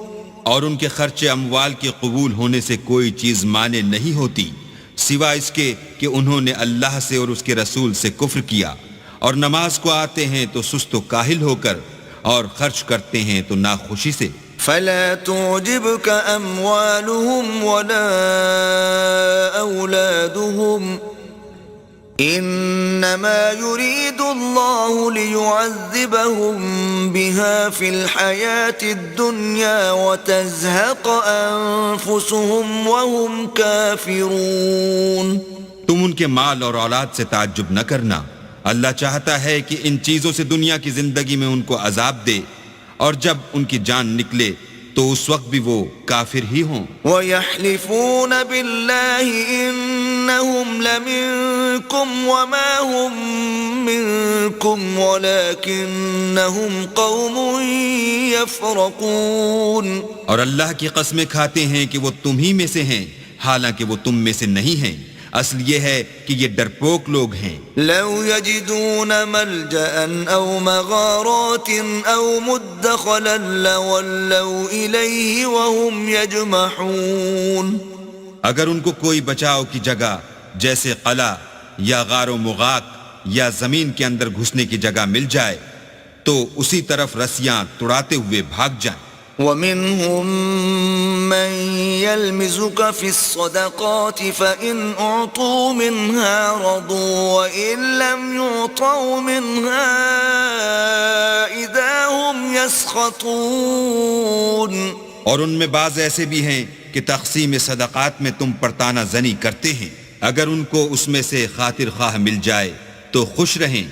اور ان کے خرچ اموال کے قبول ہونے سے کوئی چیز مانے نہیں ہوتی سوائے اس کے کہ انہوں نے اللہ سے اور اس کے رسول سے کفر کیا، اور نماز کو آتے ہیں تو سست و کاہل ہو کر، اور خرچ کرتے ہیں تو ناخوشی سے. فلا تعجبك أموالهم ولا أولادهم إنما يريد الله ليعذبهم بها في الحياة الدنيا وتزهق أنفسهم وهم كافرون. تم ان کے مال اور اولاد سے تعجب نہ کرنا، اللہ چاہتا ہے کہ ان چیزوں سے دنیا کی زندگی میں ان کو عذاب دے، اور جب ان کی جان نکلے تو اس وقت بھی وہ کافر ہی ہوں. وَيَحْلِفُونَ بِاللَّهِ إِنَّهُمْ لَمِنكُمْ وَمَا هُمْ مِنكُمْ وَلَكِنَّهُمْ قَوْمٌ يَفْرَقُونَ. اور اللہ کی قسمیں کھاتے ہیں کہ وہ تم ہی میں سے ہیں، حالانکہ وہ تم میں سے نہیں ہیں. اصل یہ ہے کہ یہ ڈرپوک لوگ ہیں. لو يجدون ملجأ أو مغارات أو مدخلا لولوا إليه وهم يجمحون. اگر ان کو کوئی بچاؤ کی جگہ جیسے قلعہ یا غار و مغاق یا زمین کے اندر گھسنے کی جگہ مل جائے تو اسی طرف رسیاں توڑاتے ہوئے بھاگ جائیں. ومنهم من يلمزك في الصدقات فإن أعطوا منها رضوا وإن لم يعطوا منها إذا هم يسخطون. اور ان میں بعض ایسے بھی ہیں کہ تقسیم صدقات میں تم پر طعنہ زنی کرتے ہیں، اگر ان کو اس میں سے خاطر خواہ مل جائے تو خوش رہیں،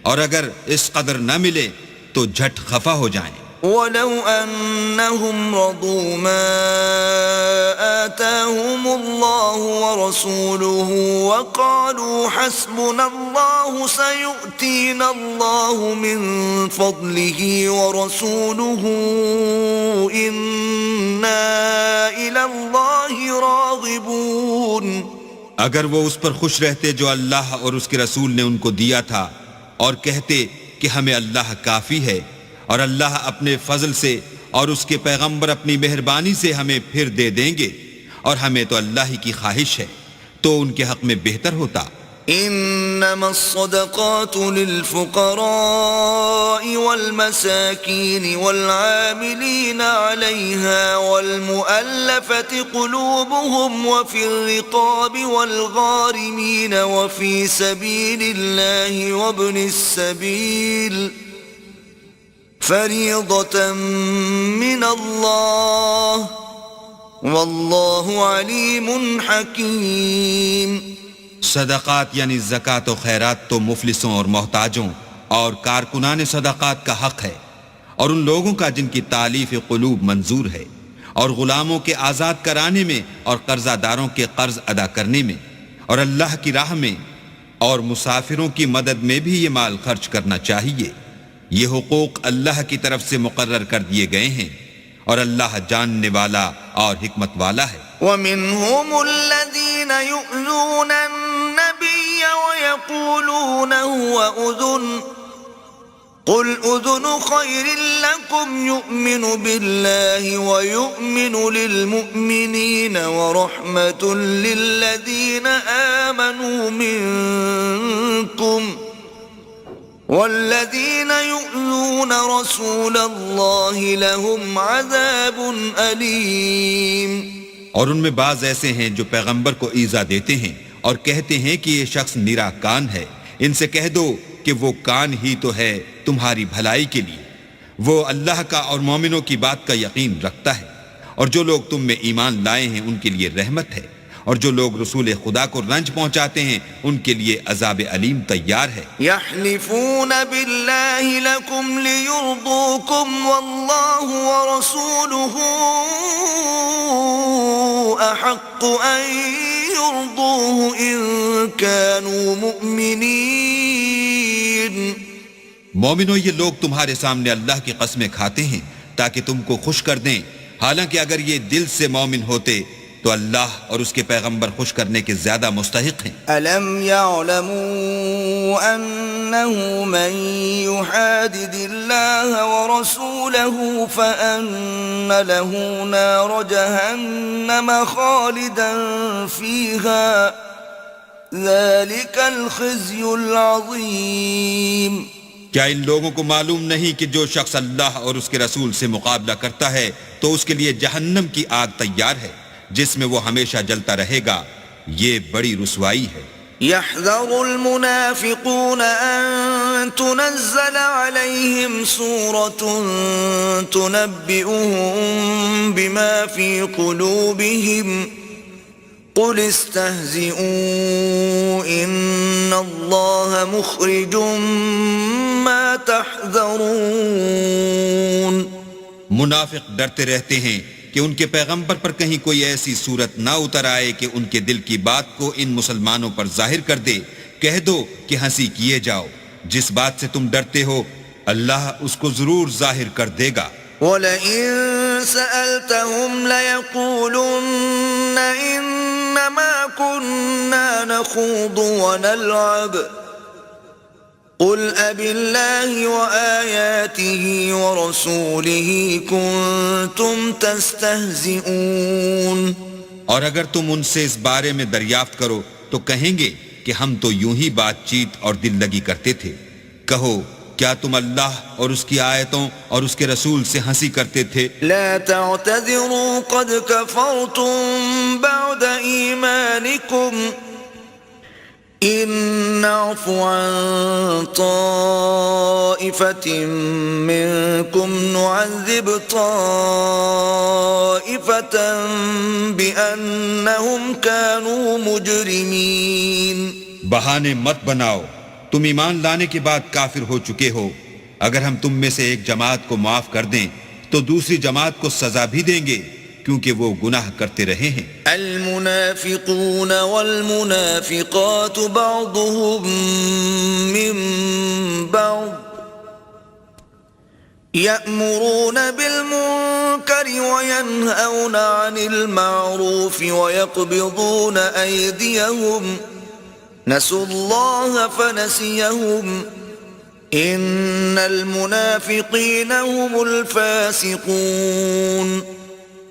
اور اگر اس قدر نہ ملے تو جھٹ خفا ہو جائیں. ولو أنهم رضوا ما آتاهم الله ورسوله وقالوا حسبنا الله سيؤتينا الله من فضله ورسوله إنا إلى الله راغبون. اگر وہ اس پر خوش رہتے جو اللہ اور اس کے رسول نے ان کو دیا تھا، اور کہتے کہ ہمیں اللہ کافی ہے، اور اللہ اپنے فضل سے اور اس کے پیغمبر اپنی مہربانی سے ہمیں پھر دے دیں گے، اور ہمیں تو اللہ ہی کی خواہش ہے، تو ان کے حق میں بہتر ہوتا. انما الصدقات للفقراء والمساكين والعاملين عليها والمؤلفة قلوبهم وفي الرقاب والغارمين وفي سبيل الله وابن السبيل فریضة من اللہ واللہ علیم حکیم. صدقات یعنی زکوٰۃ و خیرات تو مفلسوں اور محتاجوں اور کارکنان صدقات کا حق ہے، اور ان لوگوں کا جن کی تالیف قلوب منظور ہے، اور غلاموں کے آزاد کرانے میں اور قرضہ داروں کے قرض ادا کرنے میں، اور اللہ کی راہ میں اور مسافروں کی مدد میں بھی یہ مال خرچ کرنا چاہیے. یہ حقوق اللہ کی طرف سے مقرر کر دیے گئے ہیں، اور اللہ جاننے والا اور حکمت والا ہے. وَمِنْهُمُ الَّذِينَ يُؤْذُونَ النَّبِيَّ وَيَقُولُونَ هُوَ أُذُنٌ قُلْ أُذُنُ خَيْرٍ لَكُمْ يُؤْمِنُ بِاللَّهِ وَيُؤْمِنُ لِلْمُؤْمِنِينَ وَرَحْمَةٌ لِلَّذِينَ آمَنُوا مِنْكُمْ والذین یؤذون رسول اللہ لهم عذاب علیم. اور ان میں بعض ایسے ہیں جو پیغمبر کو ایذا دیتے ہیں اور کہتے ہیں کہ یہ شخص نرا کان ہے. ان سے کہہ دو کہ وہ کان ہی تو ہے تمہاری بھلائی کے لیے، وہ اللہ کا اور مومنوں کی بات کا یقین رکھتا ہے، اور جو لوگ تم میں ایمان لائے ہیں ان کے لیے رحمت ہے، اور جو لوگ رسول خدا کو رنج پہنچاتے ہیں ان کے لیے عذاب علیم تیار ہے. یحلفون باللہ لکم لیرضوکم واللہ ورسولہ احق ان ليرضوه إن كانوا مؤمنين مومنو، یہ لوگ تمہارے سامنے اللہ کی قسمیں کھاتے ہیں تاکہ تم کو خوش کر دیں، حالانکہ اگر یہ دل سے مومن ہوتے تو اللہ اور اس کے پیغمبر خوش کرنے کے زیادہ مستحق ہیں۔ أَلَمْ يَعْلَمُوا أَنَّهُ مَنْ يُحَادِدِ اللَّهَ وَرَسُولَهُ فَأَنَّ لَهُ نَارَ جَهَنَّمَ خَالِدًا فِيهَا ذَلِكَ الْخِزْيُ الْعَظِيمُ۔ کیا ان لوگوں کو معلوم نہیں کہ جو شخص اللہ اور اس کے رسول سے مقابلہ کرتا ہے تو اس کے لیے جہنم کی آگ تیار ہے جس میں وہ ہمیشہ جلتا رہے گا، یہ بڑی رسوائی ہے۔ يحذر المنافقون أن تنزل عليهم سورة تنبئهم بما في قلوبهم قل استهزئوا إن الله مخرج ما تحذرون۔ منافق ڈرتے رہتے ہیں کہ ان کے پیغمبر پر کہیں کوئی ایسی صورت نہ اتر آئے کہ ان کے دل کی بات کو ان مسلمانوں پر ظاہر کر دے۔ کہہ دو کہ ہنسی کیے جاؤ، جس بات سے تم ڈرتے ہو اللہ اس کو ضرور ظاہر کر دے گا۔ وَلَئِن سَأَلْتَهُمْ لَيَقُولُنَّ إِنَّمَا كُنَّا نَخُوضُ وَنَلْعَبُ قُلْ أَبِاللَّهِ وَآيَاتِهِ وَرَسُولِهِ كُنتُمْ تَسْتَهْزِئُونَ۔ اور اگر تم ان سے اس بارے میں دریافت کرو تو کہیں گے کہ ہم تو یوں ہی بات چیت اور دل لگی کرتے تھے۔ کہو کیا تم اللہ اور اس کی آیتوں اور اس کے رسول سے ہنسی کرتے تھے؟ لا تعتذروا قد كفرتم بعد ایمانکم ان نعفو عن طائفة منكم نعذب طائفة بأنهم كانوا مجرمين۔ بہانے مت بناؤ، تم ایمان لانے کے بعد کافر ہو چکے ہو۔ اگر ہم تم میں سے ایک جماعت کو معاف کر دیں تو دوسری جماعت کو سزا بھی دیں گے کیونکہ وہ گناہ کرتے رہے ہیں۔ المنافقون والمنافقات بعضهم من بعض يأمرون بالمنكر وينهون عن المعروف ويقبضون أيديهم نسوا الله فنسيهم إن المنافقين هم الفاسقون۔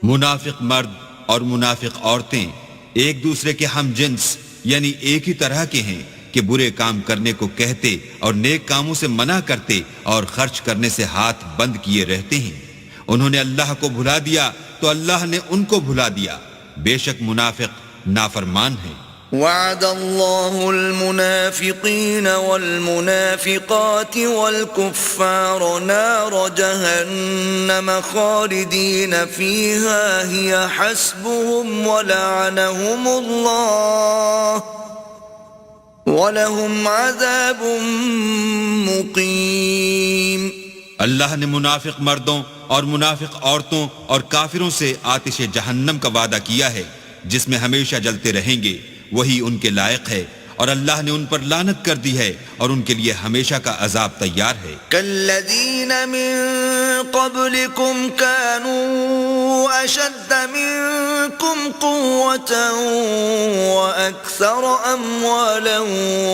منافق مرد اور منافق عورتیں ایک دوسرے کے ہم جنس یعنی ایک ہی طرح کے ہیں کہ برے کام کرنے کو کہتے اور نیک کاموں سے منع کرتے اور خرچ کرنے سے ہاتھ بند کیے رہتے ہیں۔ انہوں نے اللہ کو بھلا دیا تو اللہ نے ان کو بھلا دیا، بے شک منافق نافرمان ہیں۔ وعد الله المنافقين والمنافقات والكفار نار جهنم خالدين فيها هي حسبهم ولعنهم الله ولهم عذاب مقيم۔ اللہ نے منافق مردوں اور منافق عورتوں اور کافروں سے آتش جہنم کا وعدہ کیا ہے جس میں ہمیشہ جلتے رہیں گے، وہی ان کے لائق ہے، اور اللہ نے ان پر لعنت کر دی ہے اور ان کے لیے ہمیشہ کا عذاب تیار ہے۔ كالذین من قبلكم كانوا اشد منكم قوة واكثر اموالا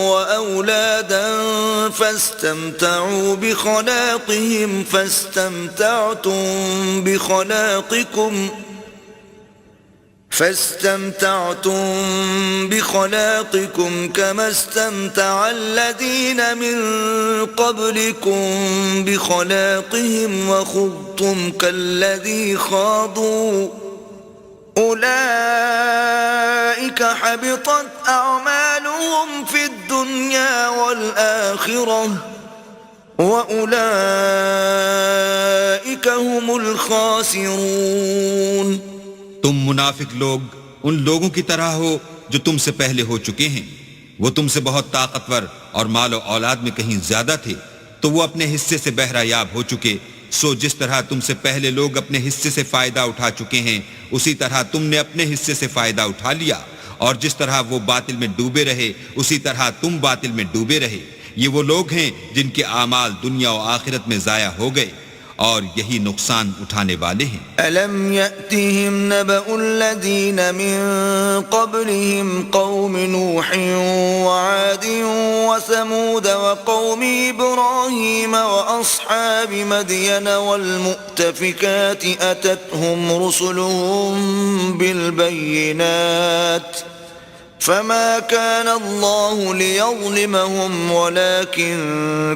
واولادا فاستمتعوا بخلاقكم كما استمتع الذين من قبلكم بخلاقهم وخضتم كالذي خاضوا أولئك حبطت أعمالهم في الدنيا والآخرة وأولئك هم الخاسرون۔ تم منافق لوگ ان لوگوں کی طرح ہو جو تم سے پہلے ہو چکے ہیں، وہ تم سے بہت طاقتور اور مال و اولاد میں کہیں زیادہ تھے تو وہ اپنے حصے سے بہرہ یاب ہو چکے، سو جس طرح تم سے پہلے لوگ اپنے حصے سے فائدہ اٹھا چکے ہیں اسی طرح تم نے اپنے حصے سے فائدہ اٹھا لیا، اور جس طرح وہ باطل میں ڈوبے رہے اسی طرح تم باطل میں ڈوبے رہے. یہ وہ لوگ ہیں جن کے اعمال دنیا و آخرت میں ضائع ہو گئے اور یہی نقصان اٹھانے والے ہیں. أَلَمْ يَأْتِهِمْ نَبَأُ الَّذِينَ مِن قَبْلِهِمْ قَوْمِ نُوحٍ وَعَادٍ وَثَمُودَ وَقَوْمِ إِبْرَاهِيمَ وَأَصْحَابِ مَدْيَنَ وَالْمُؤْتَفِكَاتِ أَتَتْهُمْ رُسُلُهُم بِالْبَيِّنَاتِ فما كان الله ليظلمهم ولكن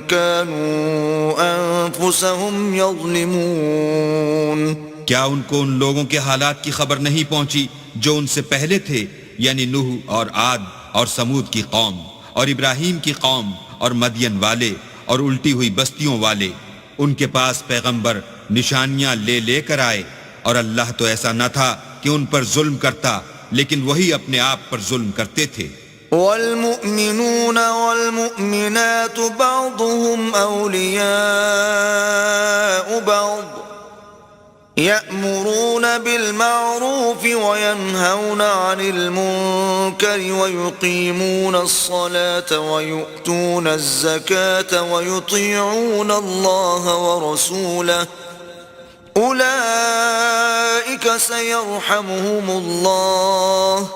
كانوا أنفسهم يظلمون. کیا ان کو ان لوگوں کے حالات کی خبر نہیں پہنچی جو ان سے پہلے تھے، یعنی نوح اور عاد اور سمود کی قوم اور ابراہیم کی قوم اور مدین والے اور الٹی ہوئی بستیوں والے. ان کے پاس پیغمبر نشانیاں لے لے کر آئے اور اللہ تو ایسا نہ تھا کہ ان پر ظلم کرتا، لیکن وہی اپنے آپ پر ظلم کرتے تھے. والمؤمنون والمؤمنات بعضهم أولياء بعض يأمرون بالمعروف وينهون عن المنكر ويقيمون الصلاة ويؤتون الزكاة ويطيعون الله ورسوله أولئك سيرحمهم الله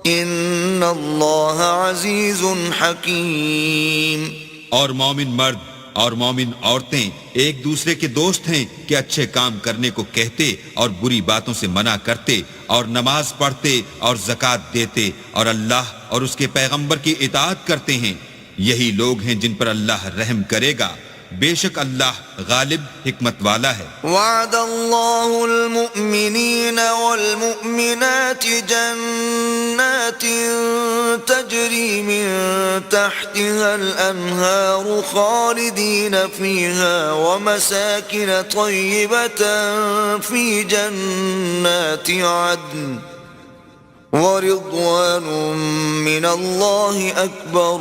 إن الله عزيز حكيم. اور مومن مرد اور مومن عورتیں ایک دوسرے کے دوست ہیں کہ اچھے کام کرنے کو کہتے اور بری باتوں سے منع کرتے اور نماز پڑھتے اور زکوٰۃ دیتے اور اللہ اور اس کے پیغمبر کی اطاعت کرتے ہیں. یہی لوگ ہیں جن پر اللہ رحم کرے گا، بے شک اللہ غالب حکمت والا ہے. وعد الله المؤمنين والمؤمنات جنات تجري من تحتها الأنهار خالدين فيها ومساكن طيبة في جنات عدن ورضوان من الله أكبر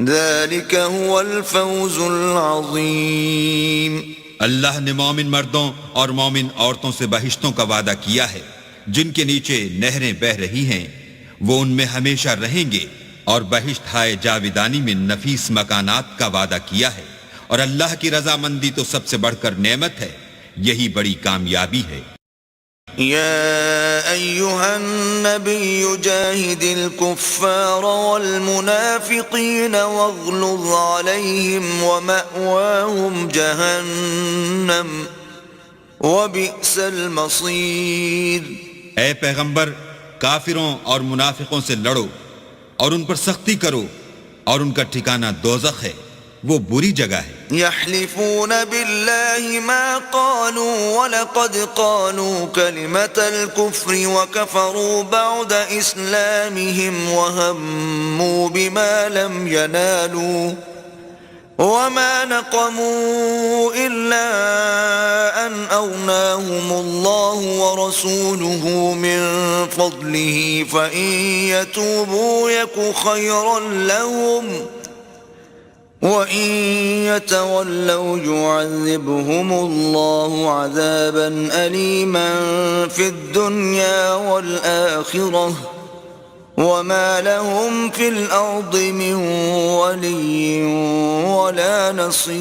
ذلك هو الفوز العظیم. اللہ نے مومن مردوں اور مومن عورتوں سے بہشتوں کا وعدہ کیا ہے جن کے نیچے نہریں بہہ رہی ہیں، وہ ان میں ہمیشہ رہیں گے، اور بہشت ہائے جاویدانی میں نفیس مکانات کا وعدہ کیا ہے، اور اللہ کی رضامندی تو سب سے بڑھ کر نعمت ہے، یہی بڑی کامیابی ہے. يا أيها النبي جاهد الكفار والمنافقين واغلظ عليهم ومأواهم جهنم وبئس المصير. اے پیغمبر، کافروں اور منافقوں سے لڑو اور ان پر سختی کرو، اور ان کا ٹھکانہ دوزخ ہے، وہ بری جگہ ہے. يحلفون بالله ما قالوا ولقد قالوا كلمة الكفر وكفروا بعد إسلامهم وهموا بما لم ينالوا وما نقموا إلا أن أغناهم الله ورسوله من فضله فإن يتوبوا يك خيرا لهم وَإِن يَتَوَلَّوْا يُعَذِّبْهُمُ اللَّهُ عَذَابًا أَلِيمًا فِي الدُّنْيَا وَالْآخِرَةِ وَمَا لَهُمْ فِي الْأَرْضِ مِنْ وَلِيٍّ وَلَا نَصِيرٍ.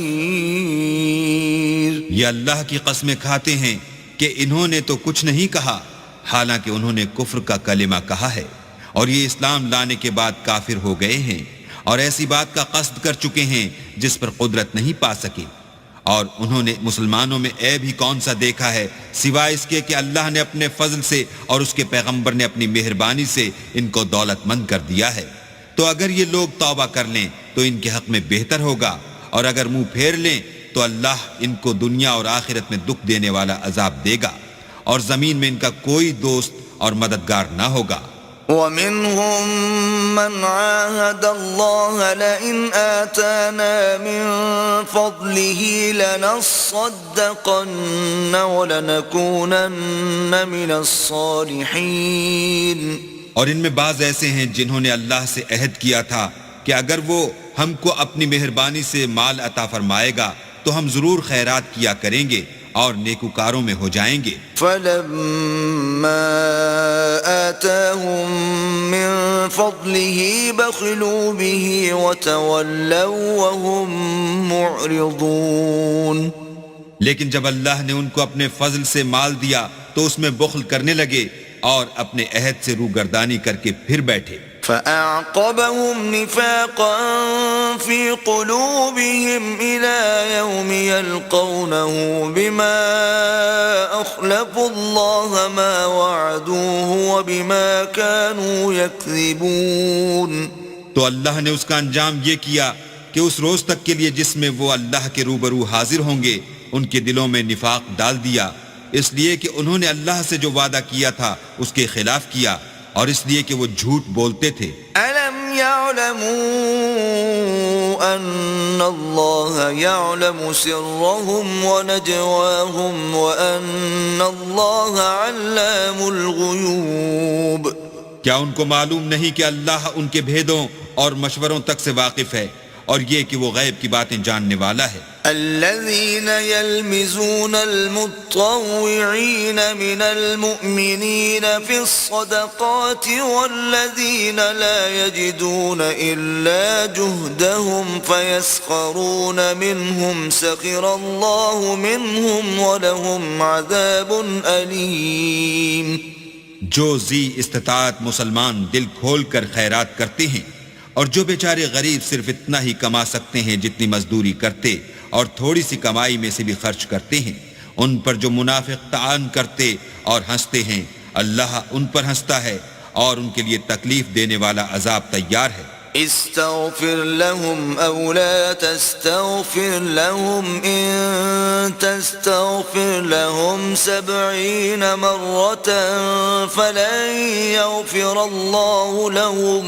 یہ اللہ کی قسمیں کھاتے ہیں کہ انہوں نے تو کچھ نہیں کہا، حالانکہ انہوں نے کفر کا کلمہ کہا ہے، اور یہ اسلام لانے کے بعد کافر ہو گئے ہیں اور ایسی بات کا قصد کر چکے ہیں جس پر قدرت نہیں پا سکے. اور انہوں نے مسلمانوں میں عیب ہی کون سا دیکھا ہے سوائے اس کے کہ اللہ نے اپنے فضل سے اور اس کے پیغمبر نے اپنی مہربانی سے ان کو دولت مند کر دیا ہے. تو اگر یہ لوگ توبہ کر لیں تو ان کے حق میں بہتر ہوگا، اور اگر منہ پھیر لیں تو اللہ ان کو دنیا اور آخرت میں دکھ دینے والا عذاب دے گا، اور زمین میں ان کا کوئی دوست اور مددگار نہ ہوگا. وَمِنْهُمْ مَنْ عَاهَدَ اللَّهَ لَئِنْ آتَانَا مِنْ فَضْلِهِ لَنَصَّدَّقَنَّ وَلَنَكُونَنَّ مِنَ الصَّالِحِينَ. اور ان میں بعض ایسے ہیں جنہوں نے اللہ سے عہد کیا تھا کہ اگر وہ ہم کو اپنی مہربانی سے مال عطا فرمائے گا تو ہم ضرور خیرات کیا کریں گے اور نیکوکاروں میں ہو جائیں گے. فَلَمَّا آتَاهُمْ فضله بخلوا به وتولوا وهم معرضون. لیکن جب اللہ نے ان کو اپنے فضل سے مال دیا تو اس میں بخل کرنے لگے اور اپنے عہد سے روگردانی کر کے پھر بیٹھے. فأعقبهم نفاقا في قلوبهم إلى يوم يلقونه بما أخلفوا الله ما وعدوه وبما كانوا يكذبون. تو اللہ نے اس کا انجام یہ کیا کہ اس روز تک کے لیے جس میں وہ اللہ کے روبرو حاضر ہوں گے ان کے دلوں میں نفاق ڈال دیا، اس لیے کہ انہوں نے اللہ سے جو وعدہ کیا تھا اس کے خلاف کیا اور اس لیے کہ وہ جھوٹ بولتے تھے. أَلَمْ يَعْلَمُوا أَنَّ اللَّهَ يَعْلَمُ سِرَّهُمْ وَنَجْوَاهُمْ وَأَنَّ اللَّهَ عَلَّامُ الْغُيُوبِ. کیا ان کو معلوم نہیں کہ اللہ ان کے بھیدوں اور مشوروں تک سے واقف ہے اور یہ کہ وہ غیب کی باتیں جاننے والا ہے. الذين يلمزون المطوعين من المؤمنين في الصدقات والذين لا يجدون إلا جهدهم فيسخرون منهم سخر الله منهم ولهم عذاب أليم. جو ذی استطاعت مسلمان دل کھول کر خیرات کرتے ہیں اور جو بیچارے غریب صرف اتنا ہی کما سکتے ہیں جتنی مزدوری کرتے اور تھوڑی سی کمائی میں سے بھی خرچ کرتے ہیں، ان پر جو منافق طعن کرتے اور ہنستے ہیں، اللہ ان پر ہنستا ہے اور ان کے لیے تکلیف دینے والا عذاب تیار ہے. استغفر لهم او لا تستغفر لهم ان تستغفر لهم 70 مرة فلن يغفر الله لهم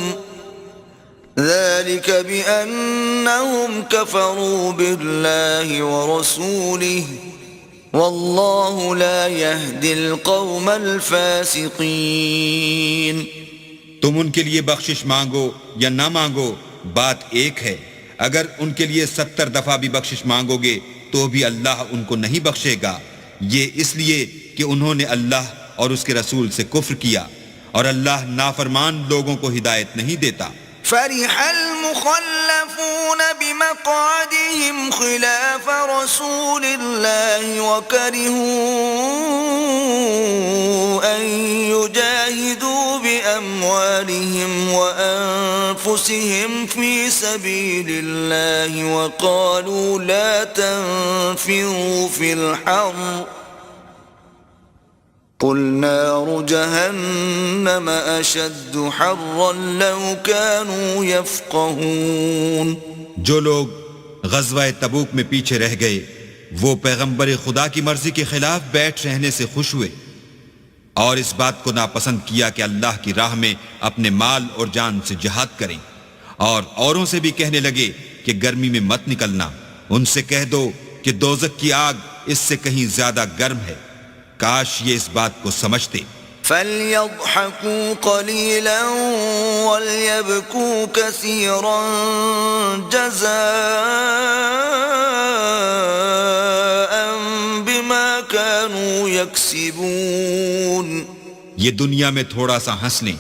ذلك بأنهم كفروا بالله ورسوله والله لا يهدي القوم الفاسقين. تم ان کے لیے بخشش مانگو یا نہ مانگو بات ایک ہے، اگر ان کے لیے 70 دفعہ بھی بخشش مانگو گے تو بھی اللہ ان کو نہیں بخشے گا، یہ اس لیے کہ انہوں نے اللہ اور اس کے رسول سے کفر کیا اور اللہ نافرمان لوگوں کو ہدایت نہیں دیتا. فرح المخلفون بمقعدهم خلاف رسول الله وكرهوا أن يجاهدوا بأموالهم وأنفسهم في سبيل الله وقالوا لا تنفروا في الحر قل نار جهنم أشد حرا لو كانوا يفقهون. جو لوگ غزوہ تبوک میں پیچھے رہ گئے وہ پیغمبر خدا کی مرضی کے خلاف بیٹھ رہنے سے خوش ہوئے اور اس بات کو ناپسند کیا کہ اللہ کی راہ میں اپنے مال اور جان سے جہاد کریں، اور اوروں سے بھی کہنے لگے کہ گرمی میں مت نکلنا. ان سے کہہ دو کہ دوزخ کی آگ اس سے کہیں زیادہ گرم ہے، کاش یہ اس بات کو سمجھتے. فَلْيَضْحَكُوا قَلِيلًا وَلْيَبْكُوا كَثِيرًا جَزَاءً بِمَا كَانُوا يَكْسِبُونَ. یہ دنیا میں تھوڑا سا ہنس لیں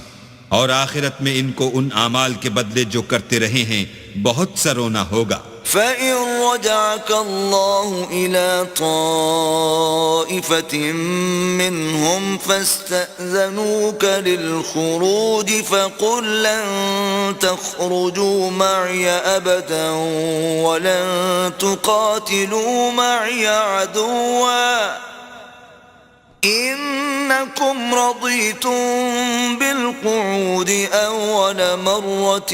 اور آخرت میں ان کو ان اعمال کے بدلے جو کرتے رہے ہیں بہت سا رونا ہوگا. فَإِن رَّجَعَكَ اللَّهُ إِلَىٰ طَائِفَةٍ مِّنْهُمْ فَاسْتَأْذَنُوكَ لِلْخُرُوجِ فَقُل لَّن تَخْرُجُوا مَعِيَ أَبَدًا وَلَن تُقَاتِلُوا مَعِيَ عَدُوًّا إنكم رضيتم بالقعود أول مرة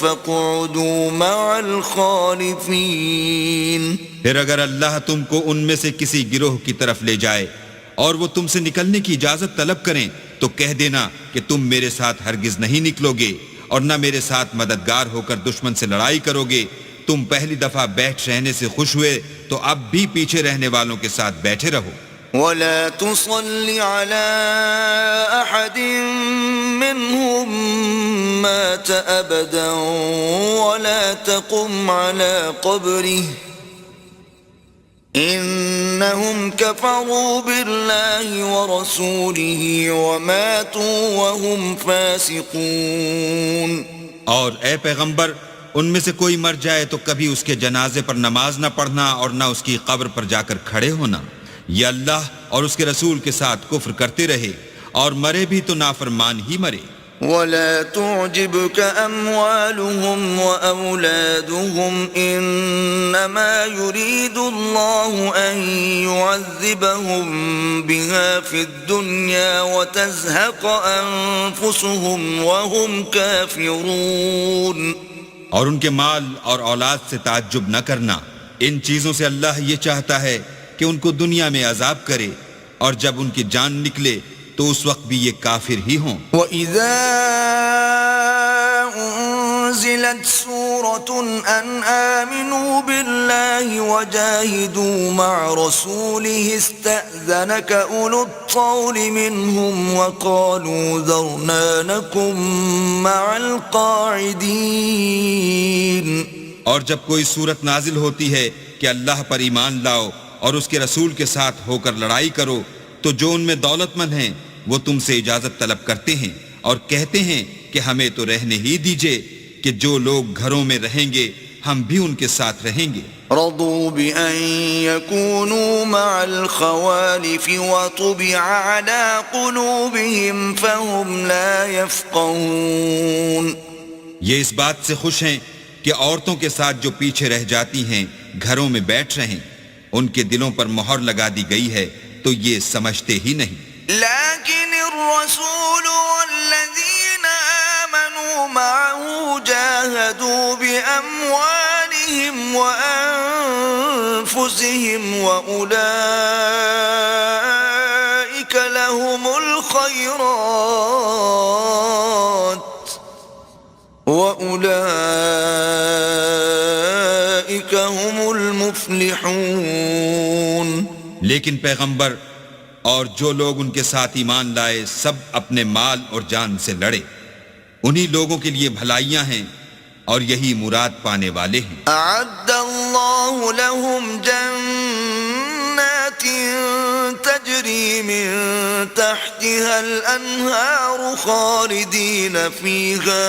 فاقعدوا مع الخالفين. پھر اگر اللہ تم کو ان میں سے کسی گروہ کی طرف لے جائے اور وہ تم سے نکلنے کی اجازت طلب کریں تو کہہ دینا کہ تم میرے ساتھ ہرگز نہیں نکلو گے اور نہ میرے ساتھ مددگار ہو کر دشمن سے لڑائی کرو گے. تم پہلی دفعہ بیٹھ رہنے سے خوش ہوئے تو اب بھی پیچھے رہنے والوں کے ساتھ بیٹھے رہو. ولا تصل على أحد منهم مات أبدا ولا تقم على قبره إنهم كفروا بالله ورسوله وماتوا وهم فاسقون. اور اے پیغمبر، ان میں سے کوئی مر جائے تو کبھی اس کے جنازے پر نماز نہ پڑھنا اور نہ اس کی قبر پر جا کر کھڑے ہونا. یہ اللہ اور اس کے رسول کے ساتھ کفر کرتے رہے اور مرے بھی تو نافرمان ہی مرے. ولا تعجبك أموالهم وأولادهم إنما يريد الله أن يعذبهم بها في الدنيا وتزهق أنفسهم وهم كافرون. اور ان کے مال اور اولاد سے تعجب نہ کرنا، ان چیزوں سے اللہ یہ چاہتا ہے کہ ان کو دنیا میں عذاب کرے، اور جب ان کی جان نکلے تو اس وقت بھی یہ کافر ہی ہوں. وَإِذَا أُنزِلَتْ سُورَةٌ أَنْ آمِنُوا بِاللَّهِ وَجَاهِدُوا مَعَ رَسُولِهِ اسْتَأْذَنَكَ أُولُو الطَّوْلِ مِنْهُمْ وَقَالُوا ذَرْنَا نَكُنْ مَعَ الْقَاعِدِينَ. اور جب کوئی صورت نازل ہوتی ہے کہ اللہ پر ایمان لاؤ اور اس کے رسول کے ساتھ ہو کر لڑائی کرو، تو جو ان میں دولت مند ہیں وہ تم سے اجازت طلب کرتے ہیں اور کہتے ہیں کہ ہمیں تو رہنے ہی دیجئے کہ جو لوگ گھروں میں رہیں گے ہم بھی ان کے ساتھ رہیں گے. رضوا بأن يكونوا مع الخوالف وطبع على قلوبهم فهم لا يفقهون. یہ اس بات سے خوش ہیں کہ عورتوں کے ساتھ جو پیچھے رہ جاتی ہیں گھروں میں بیٹھ رہیں، ان کے دلوں پر مہر لگا دی گئی ہے تو یہ سمجھتے ہی نہیں. لیکن الرسول والذین آمنوا معه جاہدوا بأموالهم وأنفسهم وأولئک لهم الخیرات وأولئک هم المفلحون. لیکن پیغمبر اور جو لوگ ان کے ساتھ ایمان لائے سب اپنے مال اور جان سے لڑے، انہی لوگوں کے لیے بھلائیاں ہیں اور یہی مراد پانے والے ہیں. اعد اللہ لهم جنات تجری من تحتها الانہار خالدین فیہا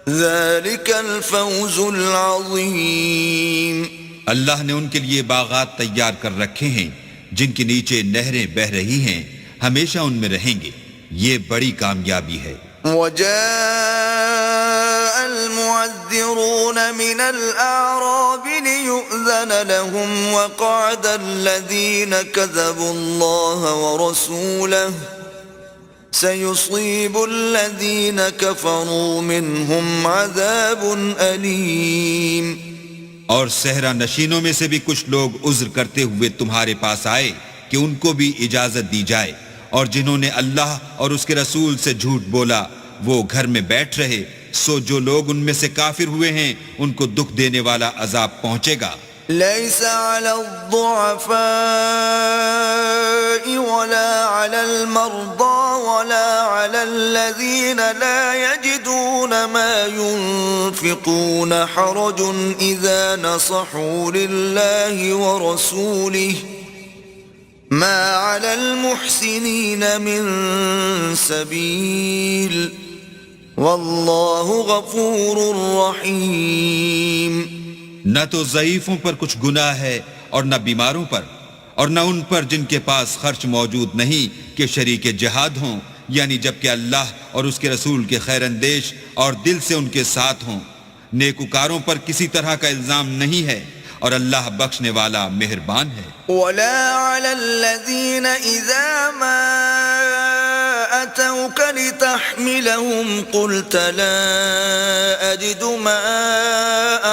ذلک الفوز العظیم. اللہ نے ان کے لیے باغات تیار کر رکھے ہیں جن کے نیچے نہریں بہ رہی ہیں، ہمیشہ ان میں رہیں گے، یہ بڑی کامیابی ہے. وجاء المعذرون من الأعراب ليؤذن لهم وقعد الذين كذبوا الله ورسوله سيصيب الذين كفروا منهم عذاب أليم. اور صحرا نشینوں میں سے بھی کچھ لوگ عذر کرتے ہوئے تمہارے پاس آئے کہ ان کو بھی اجازت دی جائے، اور جنہوں نے اللہ اور اس کے رسول سے جھوٹ بولا وہ گھر میں بیٹھ رہے، سو جو لوگ ان میں سے کافر ہوئے ہیں ان کو دکھ دینے والا عذاب پہنچے گا. ليس على الضعفاء ولا على المرضى ولا على الذين لا يجدون ما ينفقون حرج إذا نصحوا لله ورسوله ما على المحسنين من سبيل والله غفور رحيم. نہ تو ضعیفوں پر کچھ گناہ ہے اور نہ بیماروں پر، اور نہ ان پر جن کے پاس خرچ موجود نہیں کہ شریک جہاد ہوں، یعنی جبکہ اللہ اور اس کے رسول کے خیر اندیش اور دل سے ان کے ساتھ ہوں. نیکوکاروں پر کسی طرح کا الزام نہیں ہے اور اللہ بخشنے والا مہربان ہے. ولا على الذين إذا ما أتوك لتحملهم قلت لا أجد ما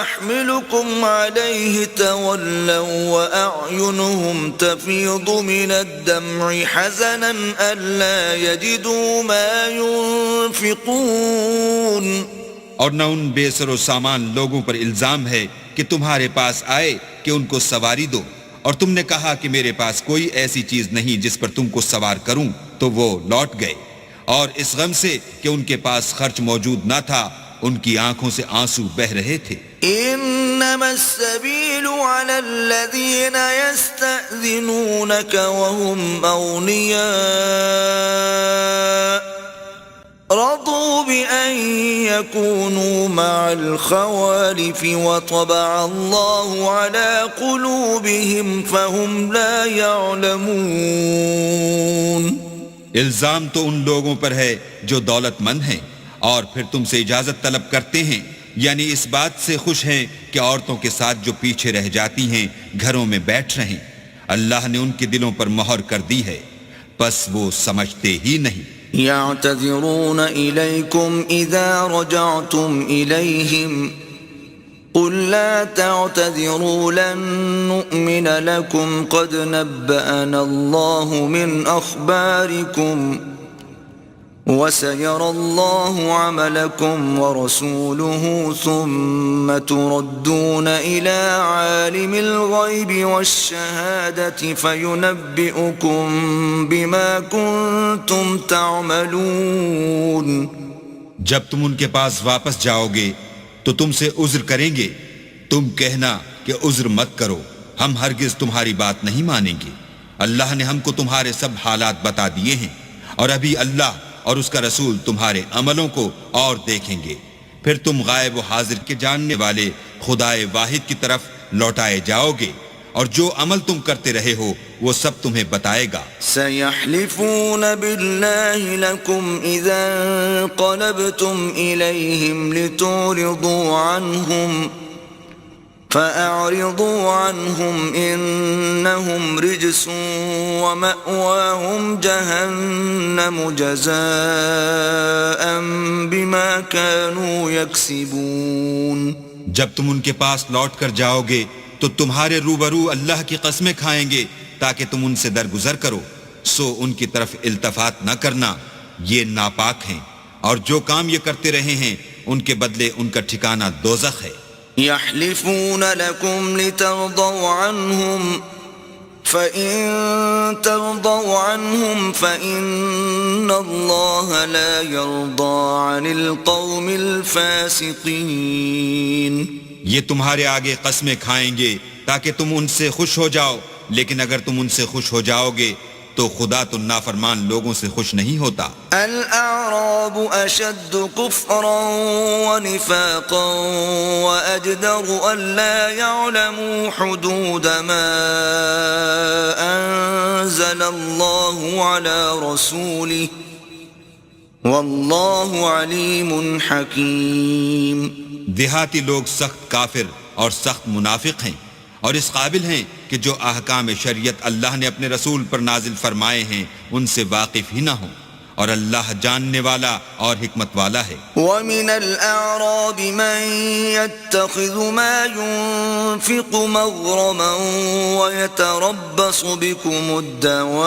أحملكم عليه تولوا وأعينهم تفيض من الدمع حزنا ألا يجدوا ما ينفقون. اور نہ ان بے سر و سامان لوگوں پر الزام ہے کہ تمہارے پاس آئے کہ ان کو سواری دو، اور تم نے کہا کہ میرے پاس کوئی ایسی چیز نہیں جس پر تم کو سوار کروں، تو وہ لوٹ گئے، اور اس غم سے کہ ان کے پاس خرچ موجود نہ تھا ان کی آنکھوں سے آنسو بہ رہے تھے. إنما السبيل على الذين يستأذنونك وهم أغنياء رضوا بأن يكونوا مع الخوالف وطبع الله على قلوبهم فهم لا يعلمون. الزام تو ان لوگوں پر ہے جو دولت مند ہیں اور پھر تم سے اجازت طلب کرتے ہیں، یعنی اس بات سے خوش ہیں کہ عورتوں کے ساتھ جو پیچھے رہ جاتی ہیں گھروں میں بیٹھ رہیں. اللہ نے ان کے دلوں پر مہر کر دی ہے، پس وہ سمجھتے ہی نہیں. يعتذرون إليكم إذا رجعتم إليهم قل لا تعتذروا لن نؤمن لكم قد نبأنا الله من أخباركم وسيرى الله عملكم ورسوله ثم تردون إلى عالم الغيب والشهادة فينبئكم بما كنتم تعملون. جب تم ان کے پاس واپس جاؤ گے تو تم سے عذر کریں گے، تم کہنا کہ عذر مت کرو، ہم ہرگز تمہاری بات نہیں مانیں گے. اللہ نے ہم کو تمہارے سب حالات بتا دیے ہیں، اور ابھی اللہ اور اس کا رسول تمہارے عملوں کو اور دیکھیں گے. پھر تم غائب و حاضر کے جاننے والے خدائے واحد کی طرف لوٹائے جاؤ گے، اور جو عمل تم کرتے رہے ہو وہ سب تمہیں بتائے گا. سيحلفون بالله لكم إذا انقلبتم إليهم لتعرضوا عنهم فأعرضوا عنهم إنهم رجس ومأواهم جهنم جزاء بما كانوا يكسبون. جب تم ان کے پاس لوٹ کر جاؤ گے تو تمہارے روبرو اللہ کی قسمیں کھائیں گے تاکہ تم ان سے درگزر کرو، سو ان کی طرف التفات نہ کرنا، یہ ناپاک ہیں، اور جو کام یہ کرتے رہے ہیں ان کے بدلے ان کا ٹھکانہ دوزخ ہے. يحلفون لكم لترضوا عنهم فإن ترضوا عنهم فإن الله لا يرضى عن القوم الفاسقين. یہ تمہارے آگے قسمیں کھائیں گے تاکہ تم ان سے خوش ہو جاؤ، لیکن اگر تم ان سے خوش ہو جاؤ گے تو خدا تو نافرمان لوگوں سے خوش نہیں ہوتا. الأعراب أشد كفرا ونفاقا وأجدر ألا يعلموا حدود ما أنزل الله على رسوله والله عليم حكيم. دیہاتی لوگ سخت کافر اور سخت منافق ہیں، اور اس قابل ہیں کہ جو احکام شریعت اللہ نے اپنے رسول پر نازل فرمائے ہیں ان سے واقف ہی نہ ہوں، اور اللہ جاننے والا اور حکمت والا ہے. وَمِنَ الْأَعْرَابِ مَن يَتَّخِذُ مَا يُنْفِقُ مَغْرَمًا وَيَتَرَبَّصُ بِكُمُ الدَّوَائِرَ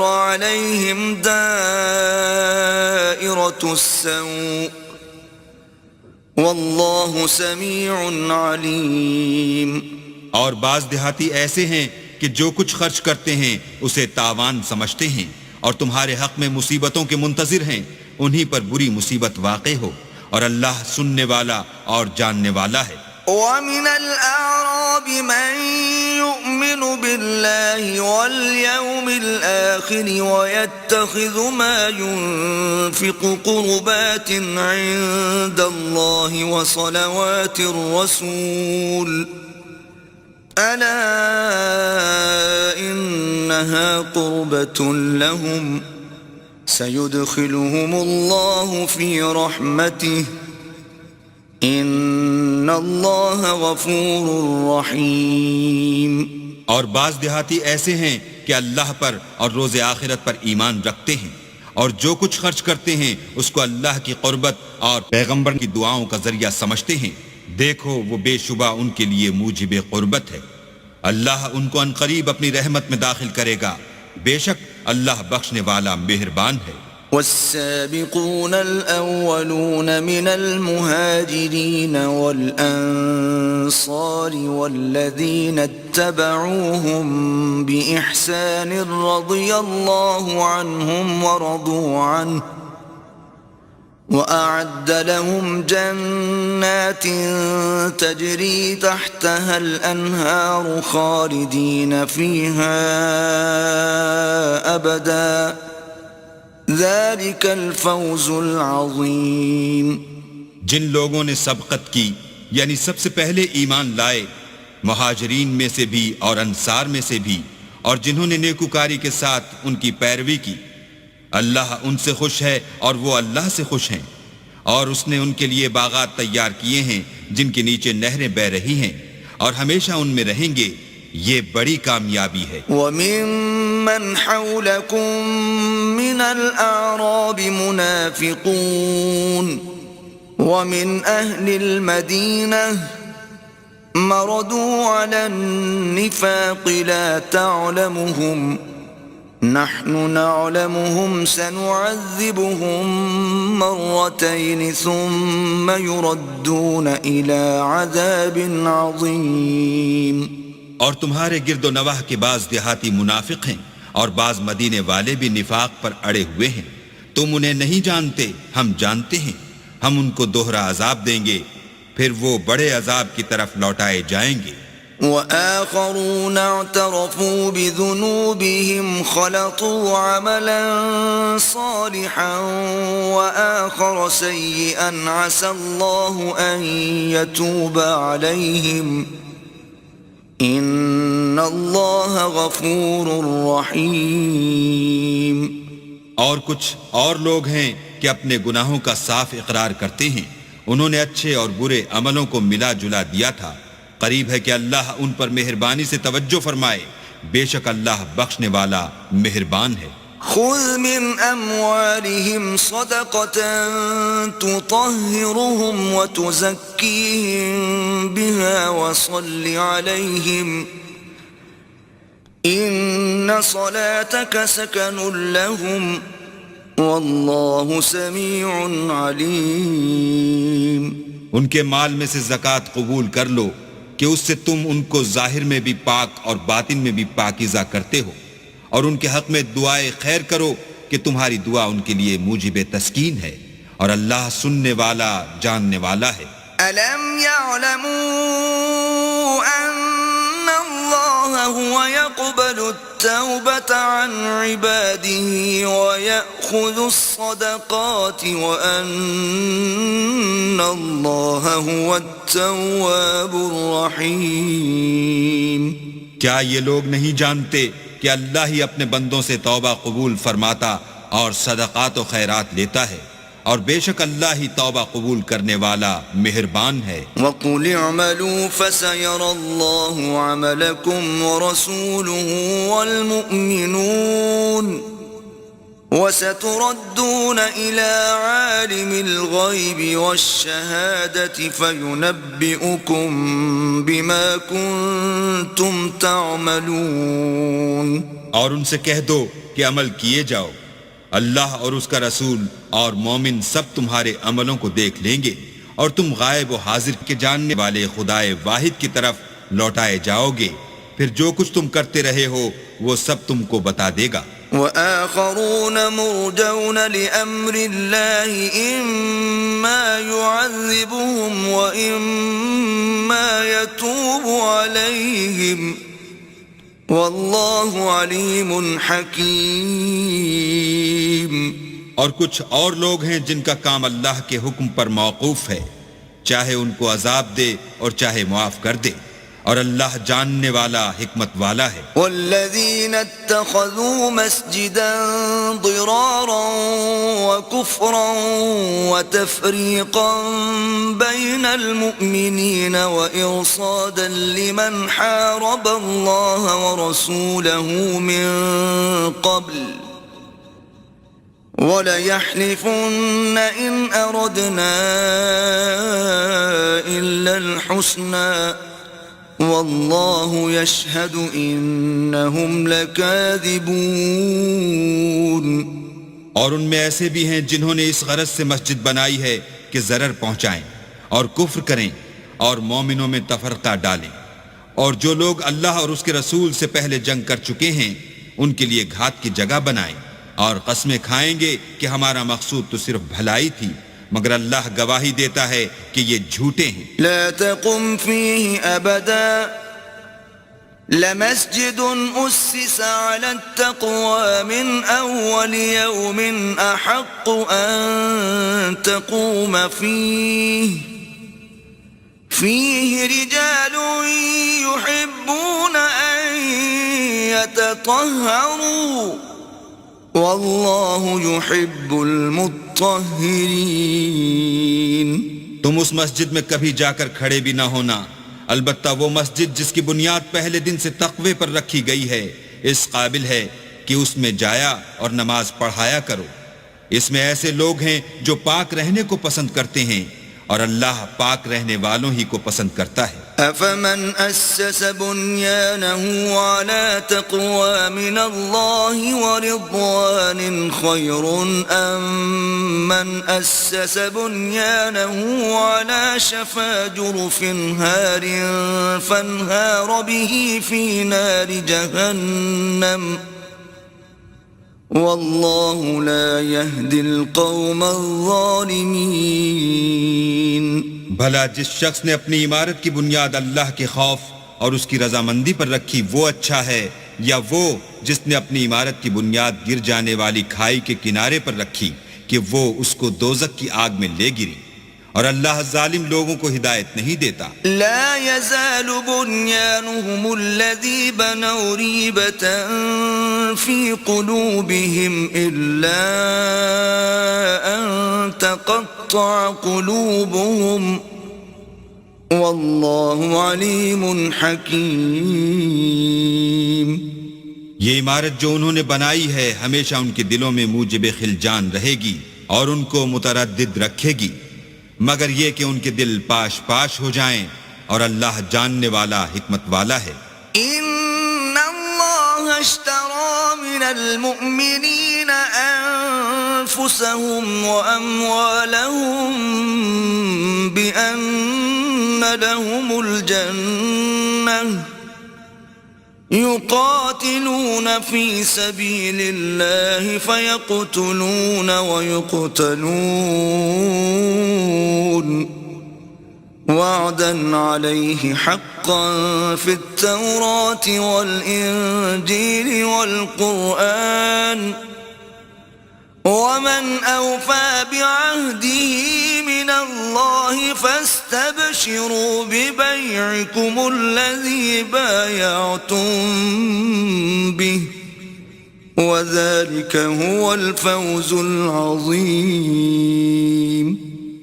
عَلَيْهِمْ دَائِرَةُ السَّوْءِ واللہ سمیع علیم. اور بعض دیہاتی ایسے ہیں کہ جو کچھ خرچ کرتے ہیں اسے تاوان سمجھتے ہیں، اور تمہارے حق میں مصیبتوں کے منتظر ہیں، انہی پر بری مصیبت واقع ہو، اور اللہ سننے والا اور جاننے والا ہے. وَمِنَ الْأَعْرَابِ مَن يُؤْمِنُ بِاللَّهِ وَالْيَوْمِ الْآخِرِ وَيَتَّخِذُ مَا يُنْفِقُ قُرُبَاتٍ عِندَ اللَّهِ وَصَلَوَاتِ الرَّسُولِ أَلَا إِنَّهَا قُرْبَةٌ لَهُمْ سَيُدْخِلُهُمُ اللَّهُ فِي رَحْمَتِهِ ان اللہ غفور رحیم. اور بعض دیہاتی ایسے ہیں کہ اللہ پر اور روز آخرت پر ایمان رکھتے ہیں، اور جو کچھ خرچ کرتے ہیں اس کو اللہ کی قربت اور پیغمبر کی دعاؤں کا ذریعہ سمجھتے ہیں. دیکھو وہ بے شبہ ان کے لیے موجب قربت ہے. اللہ ان کو عنقریب اپنی رحمت میں داخل کرے گا، بے شک اللہ بخشنے والا مہربان ہے. والسابقون الأولون من المهاجرين والأنصار والذين اتبعوهم بإحسان رضي الله عنهم ورضوا عنه وأعد لهم جنات تجري تحتها الأنهار خالدين فيها أبدا ذلك الفوز العظيم. جن لوگوں نے سبقت کی یعنی سب سے پہلے ایمان لائے، مہاجرین میں سے بھی اور انصار میں سے بھی، اور جنہوں نے نیکوکاری کے ساتھ ان کی پیروی کی، اللہ ان سے خوش ہے اور وہ اللہ سے خوش ہیں، اور اس نے ان کے لیے باغات تیار کیے ہیں جن کے نیچے نہریں بہ رہی ہیں، اور ہمیشہ ان میں رہیں گے. یہ بڑی کامیابی ہے. وَمِمَّنْ حَوْلَكُمْ مِنَ الْأَعْرَابِ مُنَافِقُونَ وَمِنْ أَهْلِ الْمَدِينَةِ مَرَدُوا عَلَى النِّفَاقِ لَا تَعْلَمُهُمْ نحن نعلمهم سنعذبهم مرتين ثم يردون إلى عذاب عظيم. اور تمہارے گرد و نواح کے بعض دیہاتی منافق ہیں اور بعض مدینے والے بھی نفاق پر اڑے ہوئے ہیں. تم انہیں نہیں جانتے، ہم جانتے ہیں. ہم ان کو دوہرا عذاب دیں گے، پھر وہ بڑے عذاب کی طرف لوٹائے جائیں گے. وآخرون اعترفوا بذنوبهم خلطوا عملا صالحا وآخر سيئا عسى الله أن يتوب عليهم إن الله غفور رحيم. اور کچھ اور لوگ ہیں کہ اپنے گناہوں کا صاف اقرار کرتے ہیں، انہوں نے اچھے اور برے عملوں کو ملا جلا دیا تھا. قریب ہے کہ اللہ ان پر مہربانی سے توجہ فرمائے، بے شک اللہ بخشنے والا مہربان ہے. خذ من اموالهم صدقة تطهرهم وتزكيهم بها وصل عليهم ان صلاتك سكن لهم والله سميع عليم. ان کے مال میں سے زکوٰۃ قبول کر لو کہ اس سے تم ان کو ظاہر میں بھی پاک اور باطن میں بھی پاکیزہ کرتے ہو، اور ان کے حق میں دعائے خیر کرو کہ تمہاری دعا ان کے لیے موجب تسکین ہے، اور اللہ سننے والا جاننے والا ہے. أَلَمْ يَعْلَمُوا أَنَّ اللَّهَ هُوَ يَقْبَلُ التَّوْبَةَ عَنْ عِبَادِهِ وَيَأْخُذُ الصَّدَقَاتِ وَأَنَّ اللَّهَ هُوَ التَّوَّابُ الرَّحِيمُ. کیا یہ لوگ نہیں جانتے کہ اللہ ہی اپنے بندوں سے توبہ قبول فرماتا اور صدقات و خیرات لیتا ہے، اور بے شک اللہ ہی توبہ قبول کرنے والا مہربان ہے. وَقُلِ اعْمَلُوا فَسَيَرَى اللَّهُ عَمَلَكُمْ وَرَسُولُهُ وَالْمُؤْمِنُونَ وَسَتُرَدُّونَ إِلَى عَالِمِ الْغَيْبِ وَالشَّهَادَةِ فَيُنَبِّئُكُم بِمَا كُنتُمْ تَعْمَلُونَ. اور ان سے کہہ دو کہ عمل کیے جاؤ، اللہ اور اس کا رسول اور مومن سب تمہارے عملوں کو دیکھ لیں گے، اور تم غائب و حاضر کے جاننے والے خدائے واحد کی طرف لوٹائے جاؤ گے، پھر جو کچھ تم کرتے رہے ہو وہ سب تم کو بتا دے گا. وآخرون مرجون لأمر الله إما يعذبهم وإما يتوب عليهم والله عليم حكيم. اور کچھ اور لوگ ہیں جن کا کام اللہ کے حکم پر موقوف ہے، چاہے ان کو عذاب دے اور چاہے معاف کر دے، اور اللہ جاننے والا حکمت والا ہے. والذین اتخذوا مسجدا ضرارا وكفرا وتفریقا بین المؤمنین وإرصادا لمن حارب اللہ ورسوله من قبل وَلَيَحْلِفُنَّ إِنْ أَرَدْنَا إِلَّا الْحُسْنَى وَاللَّهُ يَشْهَدُ إِنَّهُمْ لَكَاذِبُونَ. اور ان میں ایسے بھی ہیں جنہوں نے اس غرض سے مسجد بنائی ہے کہ ضرر پہنچائیں اور کفر کریں اور مومنوں میں تفرقہ ڈالیں، اور جو لوگ اللہ اور اس کے رسول سے پہلے جنگ کر چکے ہیں ان کے لیے گھات کی جگہ بنائیں، اور قسمیں کھائیں گے کہ ہمارا مقصود تو صرف بھلائی تھی، مگر اللہ گواہی دیتا ہے کہ یہ جھوٹے ہیں. لا تقم فيه أبدا لمسجد أسس على التقوى من أول يوم أحق أن تقوم فيه رجال يحبون أن يتطهروا والله يحب المطهرين. تم اس مسجد میں کبھی جا کر کھڑے بھی نہ ہونا، البتہ وہ مسجد جس کی بنیاد پہلے دن سے تقوی پر رکھی گئی ہے اس قابل ہے کہ اس میں جایا اور نماز پڑھایا کرو. اس میں ایسے لوگ ہیں جو پاک رہنے کو پسند کرتے ہیں اور اللہ پاک رہنے والوں ہی کو پسند کرتا ہے. أفمن أسس بنيانه على تقوى من الله ورضوان خير أم من أسس بنيانه على شفا جرف هار فانهار به في نار جهنم والله لا يهدي القوم الظالمين. بھلا جس شخص نے اپنی عمارت کی بنیاد اللہ کے خوف اور اس کی رضامندی پر رکھی وہ اچھا ہے، یا وہ جس نے اپنی عمارت کی بنیاد گر جانے والی کھائی کے کنارے پر رکھی کہ وہ اس کو دوزخ کی آگ میں لے گری، اور اللہ ظالم لوگوں کو ہدایت نہیں دیتا. لا يزال بنيانهم الذي بنوا ريبة في قلوبهم إلا أن تقطع قلوبهم والله عليم حكيم. یہ عمارت جو انہوں نے بنائی ہے ہمیشہ ان کے دلوں میں موجب خلجان رہے گی اور ان کو متردد رکھے گی، مگر یہ کہ ان کے دل پاش پاش ہو جائیں، اور اللہ جاننے والا حکمت والا ہے. ان اللہ اشترى من المؤمنین انفسهم واموالهم بان لهم الجنة يقاتلون في سبيل الله فيقتلون ويقتلون وعدا عليه حقا في التوراة والإنجيل والقرآن ومن أوفى بعهده من الله فاستبشروا ببيعكم الذي بايعتم به وذلك هو الفوز العظيم.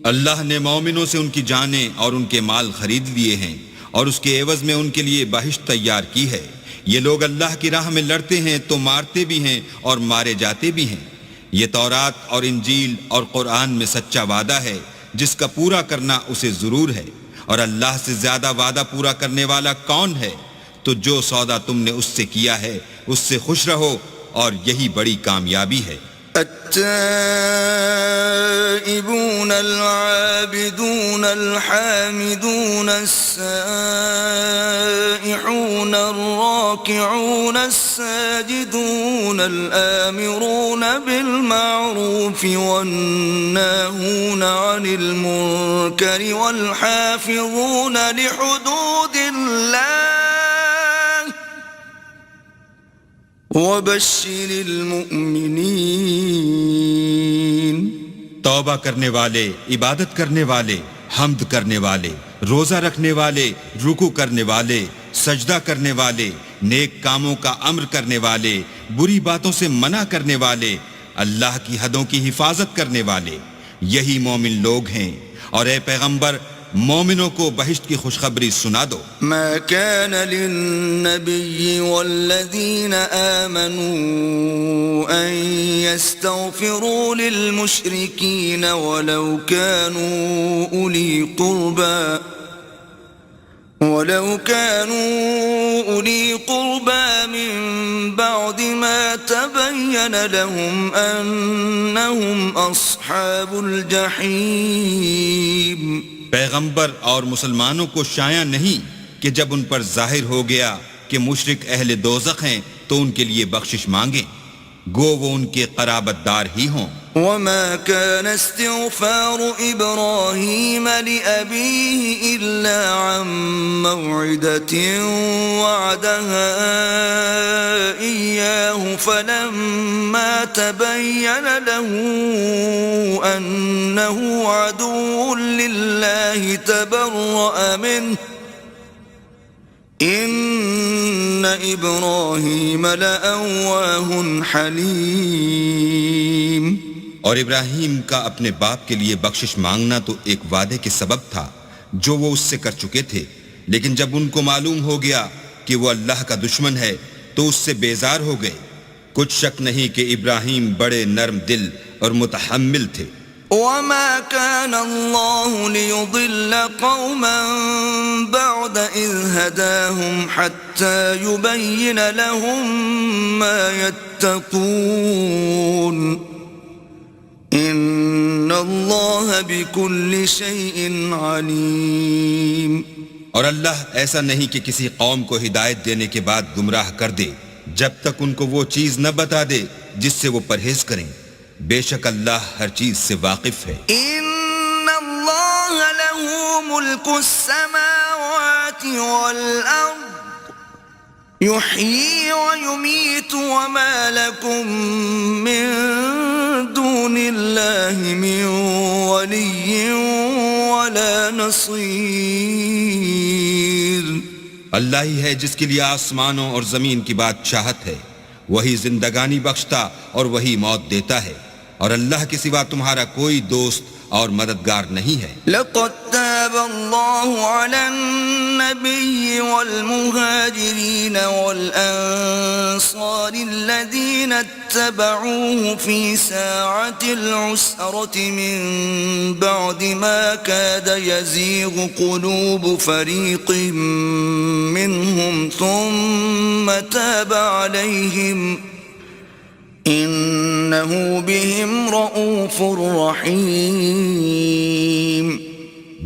اللہ نے مومنوں سے ان کی جانیں اور ان کے مال خرید لیے ہیں اور اس کے عوض میں ان کے لیے بہشت تیار کی ہے. یہ لوگ اللہ کی راہ میں لڑتے ہیں تو مارتے بھی ہیں اور مارے جاتے بھی ہیں. یہ تورات اور انجیل اور قرآن میں سچا وعدہ ہے جس کا پورا کرنا اسے ضرور ہے، اور اللہ سے زیادہ وعدہ پورا کرنے والا کون ہے؟ تو جو سودا تم نے اس سے کیا ہے اس سے خوش رہو، اور یہی بڑی کامیابی ہے. التائبون العابدون الحامدون السائحون الراكعون الساجدون الآمرون بالمعروف والناهون عن المنكر والحافظون لحدود الله وبشر المؤمنین. توبہ کرنے والے، عبادت کرنے والے، حمد کرنے والے، روزہ رکھنے والے، رکوع کرنے والے، سجدہ کرنے والے، نیک کاموں کا امر کرنے والے، بری باتوں سے منع کرنے والے، اللہ کی حدوں کی حفاظت کرنے والے، یہی مومن لوگ ہیں. اور اے پیغمبر مومنوں کو بہشت کی خوشخبری سنا دو. ما كان للنبي والذين آمنوا أن يستغفروا للمشركين ولو كانوا أولي قربى من بعد ما تبين لهم أنهم أصحاب الجحيم. پیغمبر اور مسلمانوں کو شایع نہیں کہ جب ان پر ظاہر ہو گیا کہ مشرک اہل دوزخ ہیں تو ان کے لیے بخشش مانگیں، گو وہ ان کے قرابت دار ہی ہوں۔ وما كان استغفار إبراهيم لأبيه إلا عن موعدة وعدها إياه فلما تبين له أنه عدو لله تبرأ منه إن إبراهيم لأواه حليم۔ اور ابراہیم کا اپنے باپ کے لیے بخشش مانگنا تو ایک وعدے کے سبب تھا جو وہ اس سے کر چکے تھے، لیکن جب ان کو معلوم ہو گیا کہ وہ اللہ کا دشمن ہے تو اس سے بیزار ہو گئے۔ کچھ شک نہیں کہ ابراہیم بڑے نرم دل اور متحمل تھے۔ وما كان الله ليضل قوما بعد إذ هداهم حتى يبين لهم ما يتقون إن الله بكل شيء عليم۔ اور اللہ ایسا نہیں کہ کسی قوم کو ہدایت دینے کے بعد گمراہ کر دے جب تک ان کو وہ چیز نہ بتا دے جس سے وہ پرہیز کریں۔ بے شک اللہ ہر چیز سے واقف ہے۔ ان اللہ له ملک السماوات والارض يحيي ويميت وما لكم من دون الله من ولي ولا نصير۔ اللہ ہی ہے جس کے لیے آسمانوں اور زمین کی بادشاہت ہے، وہی زندگانی بخشتا اور وہی موت دیتا ہے، اور اللہ کے سوا تمہارا کوئی دوست اور مددگار نہیں ہے۔ لقد تاب الله على النبي والمهاجرين والأنصار الذين اتبعوه في ساعة العسرة من بعد ما كاد يزيغ قلوب فريق منهم ثم تاب عليهم إنه بهم رؤوف رحيم۔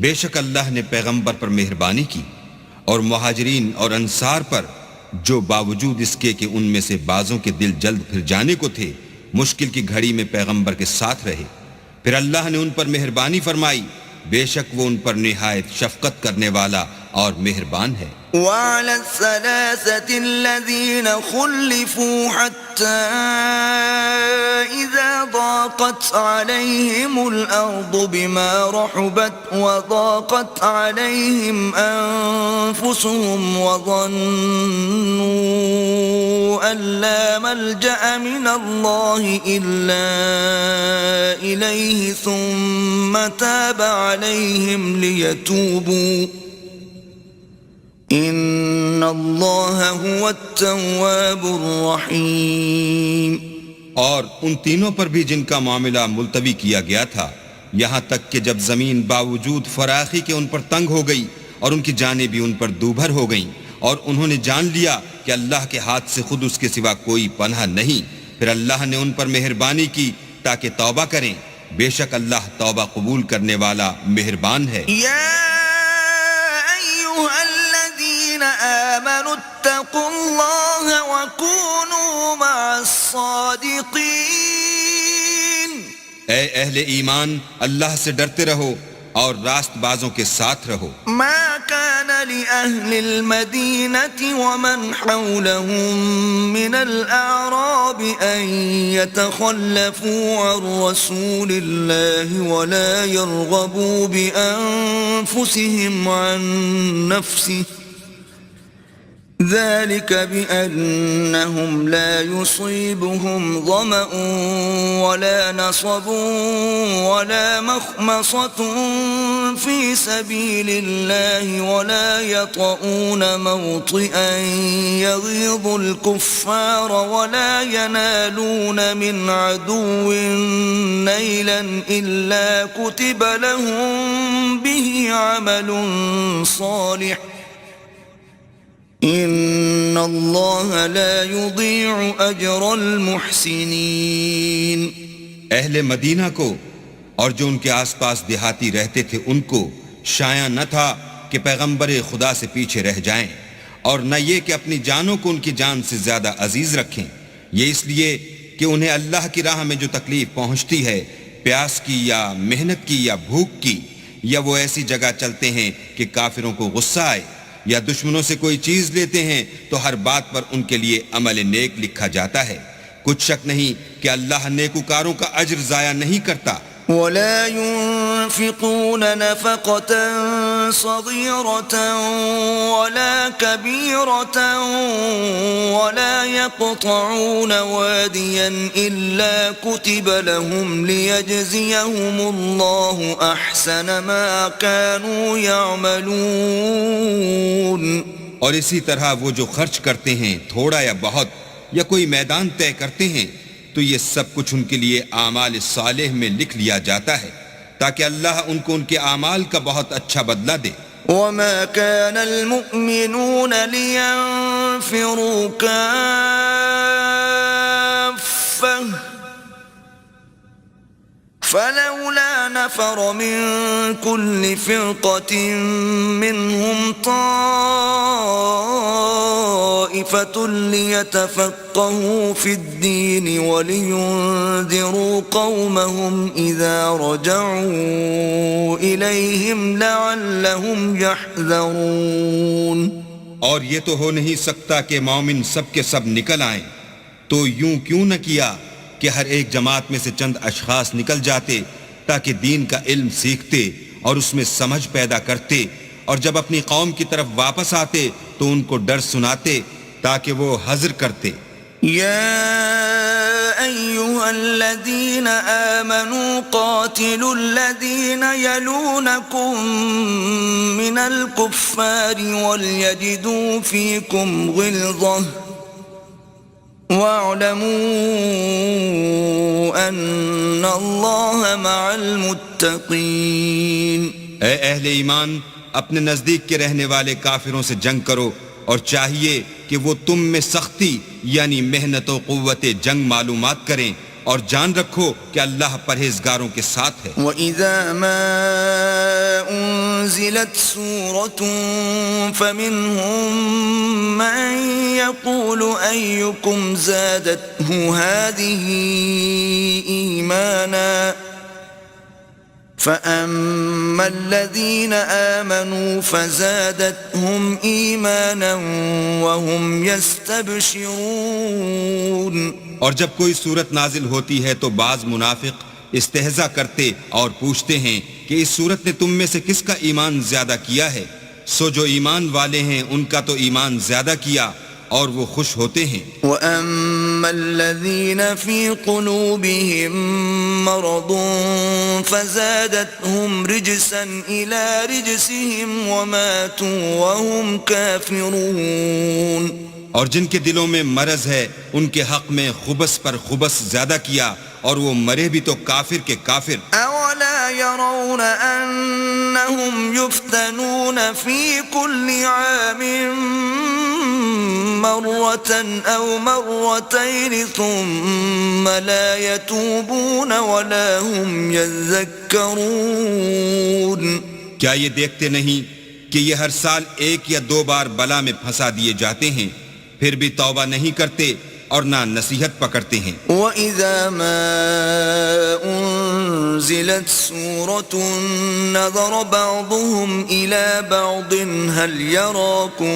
بے شک اللہ نے پیغمبر پر مہربانی کی اور مہاجرین اور انصار پر، جو باوجود اس کے کہ ان میں سے بعضوں کے دل جلد پھر جانے کو تھے مشکل کی گھڑی میں پیغمبر کے ساتھ رہے، پھر اللہ نے ان پر مہربانی فرمائی، بے شک وہ ان پر نہایت شفقت کرنے والا اور مہربان ہے۔ وعلى الثلاثة الذين خلفوا حتى إذا ضاقت عليهم الأرض بما رحبت وضاقت عليهم أنفسهم وظنوا أن لا ملجأ من الله إلا إليه ثم تاب عليهم ليتوبوا ان اللہ هو التواب الرحیم۔ اور ان تینوں پر بھی جن کا معاملہ ملتوی کیا گیا تھا، یہاں تک کہ جب زمین باوجود فراخی کے ان پر تنگ ہو گئی اور ان کی جانیں بھی ان پر دوبھر ہو گئیں، اور انہوں نے جان لیا کہ اللہ کے ہاتھ سے خود اس کے سوا کوئی پناہ نہیں، پھر اللہ نے ان پر مہربانی کی تاکہ توبہ کریں، بے شک اللہ توبہ قبول کرنے والا مہربان ہے۔ آمنوا اتقوا اللہ وکونوا مع الصادقین۔ اے اہل ایمان، اللہ سے ڈرتے رہو اور راست بازوں کے ساتھ رہو۔ ما كان لأهل المدينة ومن حولهم من الأعراب أن يتخلفوا عن رسول الله ولا يرغبوا بأنفسهم عن نفسه ذلك بأنهم لا يصيبهم ظمأ ولا نصب ولا مخمصة في سبيل الله ولا يطؤون موطئا يغيظ الكفار ولا ينالون من عدو نيلا إلا كتب لهم به عمل صالح ان اللہ لا یضیع اجر المحسنین۔ اہل مدینہ کو اور جو ان کے آس پاس دیہاتی رہتے تھے ان کو شایع نہ تھا کہ پیغمبر خدا سے پیچھے رہ جائیں، اور نہ یہ کہ اپنی جانوں کو ان کی جان سے زیادہ عزیز رکھیں، یہ اس لیے کہ انہیں اللہ کی راہ میں جو تکلیف پہنچتی ہے، پیاس کی یا محنت کی یا بھوک کی، یا وہ ایسی جگہ چلتے ہیں کہ کافروں کو غصہ آئے، یا دشمنوں سے کوئی چیز لیتے ہیں تو ہر بات پر ان کے لیے عمل نیک لکھا جاتا ہے۔ کچھ شک نہیں کہ اللہ نیکوکاروں کا اجر ضائع نہیں کرتا۔ ولا ينفقون نفقة صغيرة ولا كبيرة ولا يقطعون واديا إلا كتب لهم ليجزيهم الله أحسن ما كانوا يعملون۔ اور اسی طرح وہ جو خرچ کرتے ہیں تھوڑا یا بہت یا کوئی میدان طے کرتے ہیں تو یہ سب کچھ ان کے لیے اعمال صالح میں لکھ لیا جاتا ہے تاکہ اللہ ان کو ان کے اعمال کا بہت اچھا بدلہ دے۔ وما كان المؤمنون لينفروا كافة فلولا نفر من كل فرقة منهم طائفة ليتفقهوا في الدين ولينذروا قومهم إذا رجعوا إليهم لعلهم يحذرون۔ اور یہ تو ہو نہیں سکتا کہ مومن سب کے سب نکل آئیں، تو یوں کیوں نہ کیا کہ ہر ایک جماعت میں سے چند اشخاص نکل جاتے تاکہ دین کا علم سیکھتے اور اس میں سمجھ پیدا کرتے، اور جب اپنی قوم کی طرف واپس آتے تو ان کو ڈر سناتے تاکہ وہ حذر کرتے۔ يا أيها الذين آمنوا قاتلوا الذين يلونكم من الكفار وليجدوا فيكم غلظة واعلموا أن الله مع المتقين۔ اے اہل ایمان، اپنے نزدیک کے رہنے والے کافروں سے جنگ کرو، اور چاہیے کہ وہ تم میں سختی یعنی محنت و قوت جنگ معلومات کریں، اور جان رکھو کہ اللہ پرہیزگاروں کے ساتھ ہے۔ وَإِذَا مَا أُنزِلَتْ سُورَةٌ فَمِنْهُمْ مَنْ يَقُولُ أَيُّكُمْ زَادَتْهُ هَذِهِ إِيمَانًا فَأَمَّا الَّذِينَ آمَنُوا فَزَادَتْهُمْ إِيمَانًا وَهُمْ يَسْتَبْشِرُونَ۔ اور جب کوئی صورت نازل ہوتی ہے تو بعض منافق استہزاء کرتے اور پوچھتے ہیں کہ اس صورت نے تم میں سے کس کا ایمان زیادہ کیا ہے؟ سو جو ایمان والے ہیں ان کا تو ایمان زیادہ کیا اور وہ خوش ہوتے ہیں۔ وَأَمَّا الَّذِينَ فِي قُلُوبِهِم مَّرَضٌ فَزَادَتْهُمْ رِجْسًا إِلَى رِجْسِهِمْ وَمَاتُوا وَهُمْ كَافِرُونَ۔ اور جن کے دلوں میں مرض ہے ان کے حق میں خبث پر خبث زیادہ کیا اور وہ مرے بھی تو کافر کے کافر۔ أَوَلَا يَرَوْنَ أَنَّهُمْ يُفْتَنُونَ فِي كُلِّ عَامٍ مرة أو مرتين ثم لا يتوبون ولا هم يذكرون۔ کیا یہ دیکھتے نہیں کہ یہ ہر سال ایک یا دو بار بلا میں پھنسا دیے جاتے ہیں، پھر بھی توبہ نہیں کرتے اور نہ نصیحت پکڑتے ہیں۔ وَإِذَا مَا أُنزِلَتْ سُورَةٌ نَظَرَ بَعْضُهُمْ إِلَى بَعْضٍ هَلْ يَرَاكُمْ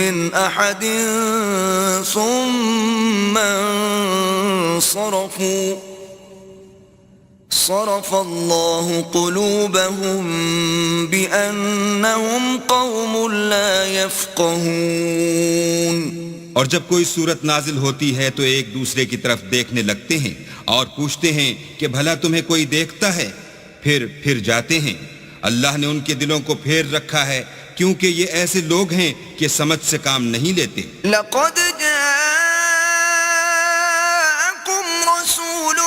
مِنْ أَحَدٍ ثُمَّ صَرَفَ اللَّهُ قُلُوبَهُمْ بِأَنَّهُمْ قَوْمٌ لَا يَفْقَهُونَ۔ اور جب کوئی صورت نازل ہوتی ہے تو ایک دوسرے کی طرف دیکھنے لگتے ہیں اور پوچھتے ہیں کہ بھلا تمہیں کوئی دیکھتا ہے؟ پھر جاتے ہیں۔ اللہ نے ان کے دلوں کو پھیر رکھا ہے کیونکہ یہ ایسے لوگ ہیں کہ سمجھ سے کام نہیں لیتے۔ لَقَدْ جَاءَكُمْ رَسُولٌ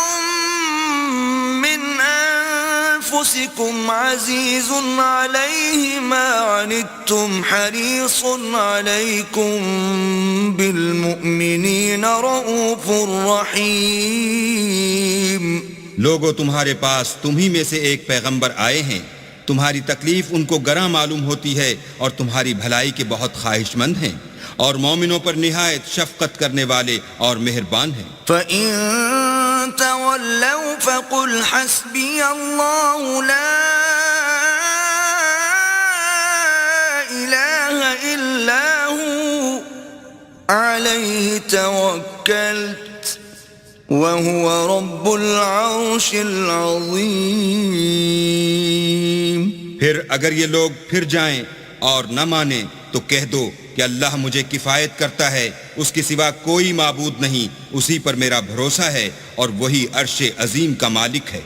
مِّنْ أَنفُسِكُمْ عَزِيزٌ عَلَيْهِ مَا عَنِتُّمْ حَرِيصٌ عَلَيْكُمْ بِالْمُؤْمِنِينَ رَءُوفٌ رَحِيمٌ۔ لوگوں تمہارے پاس تمہی میں سے ایک پیغمبر آئے ہیں، تمہاری تکلیف ان کو گراں معلوم ہوتی ہے اور تمہاری بھلائی کے بہت خواہش مند ہیں، اور مومنوں پر نہایت شفقت کرنے والے اور مہربان ہیں۔ فَإِن تَوَلَّوْا فَقُلْ حَسْبِيَ اللَّهُ لَا إِلَهَ إِلَّا هُوَ عَلَيْهِ تَوَكَّلْتُ وَهُوَ رَبُّ الْعَرْشِ الْعَظِيمِ۔ پھر اگر یہ لوگ پھر جائیں اور نہ مانیں تو کہہ دو کہ اللہ مجھے کفایت کرتا ہے، اس کے سوا کوئی معبود نہیں، اسی پر میرا بھروسہ ہے اور وہی عرش عظیم کا مالک ہے۔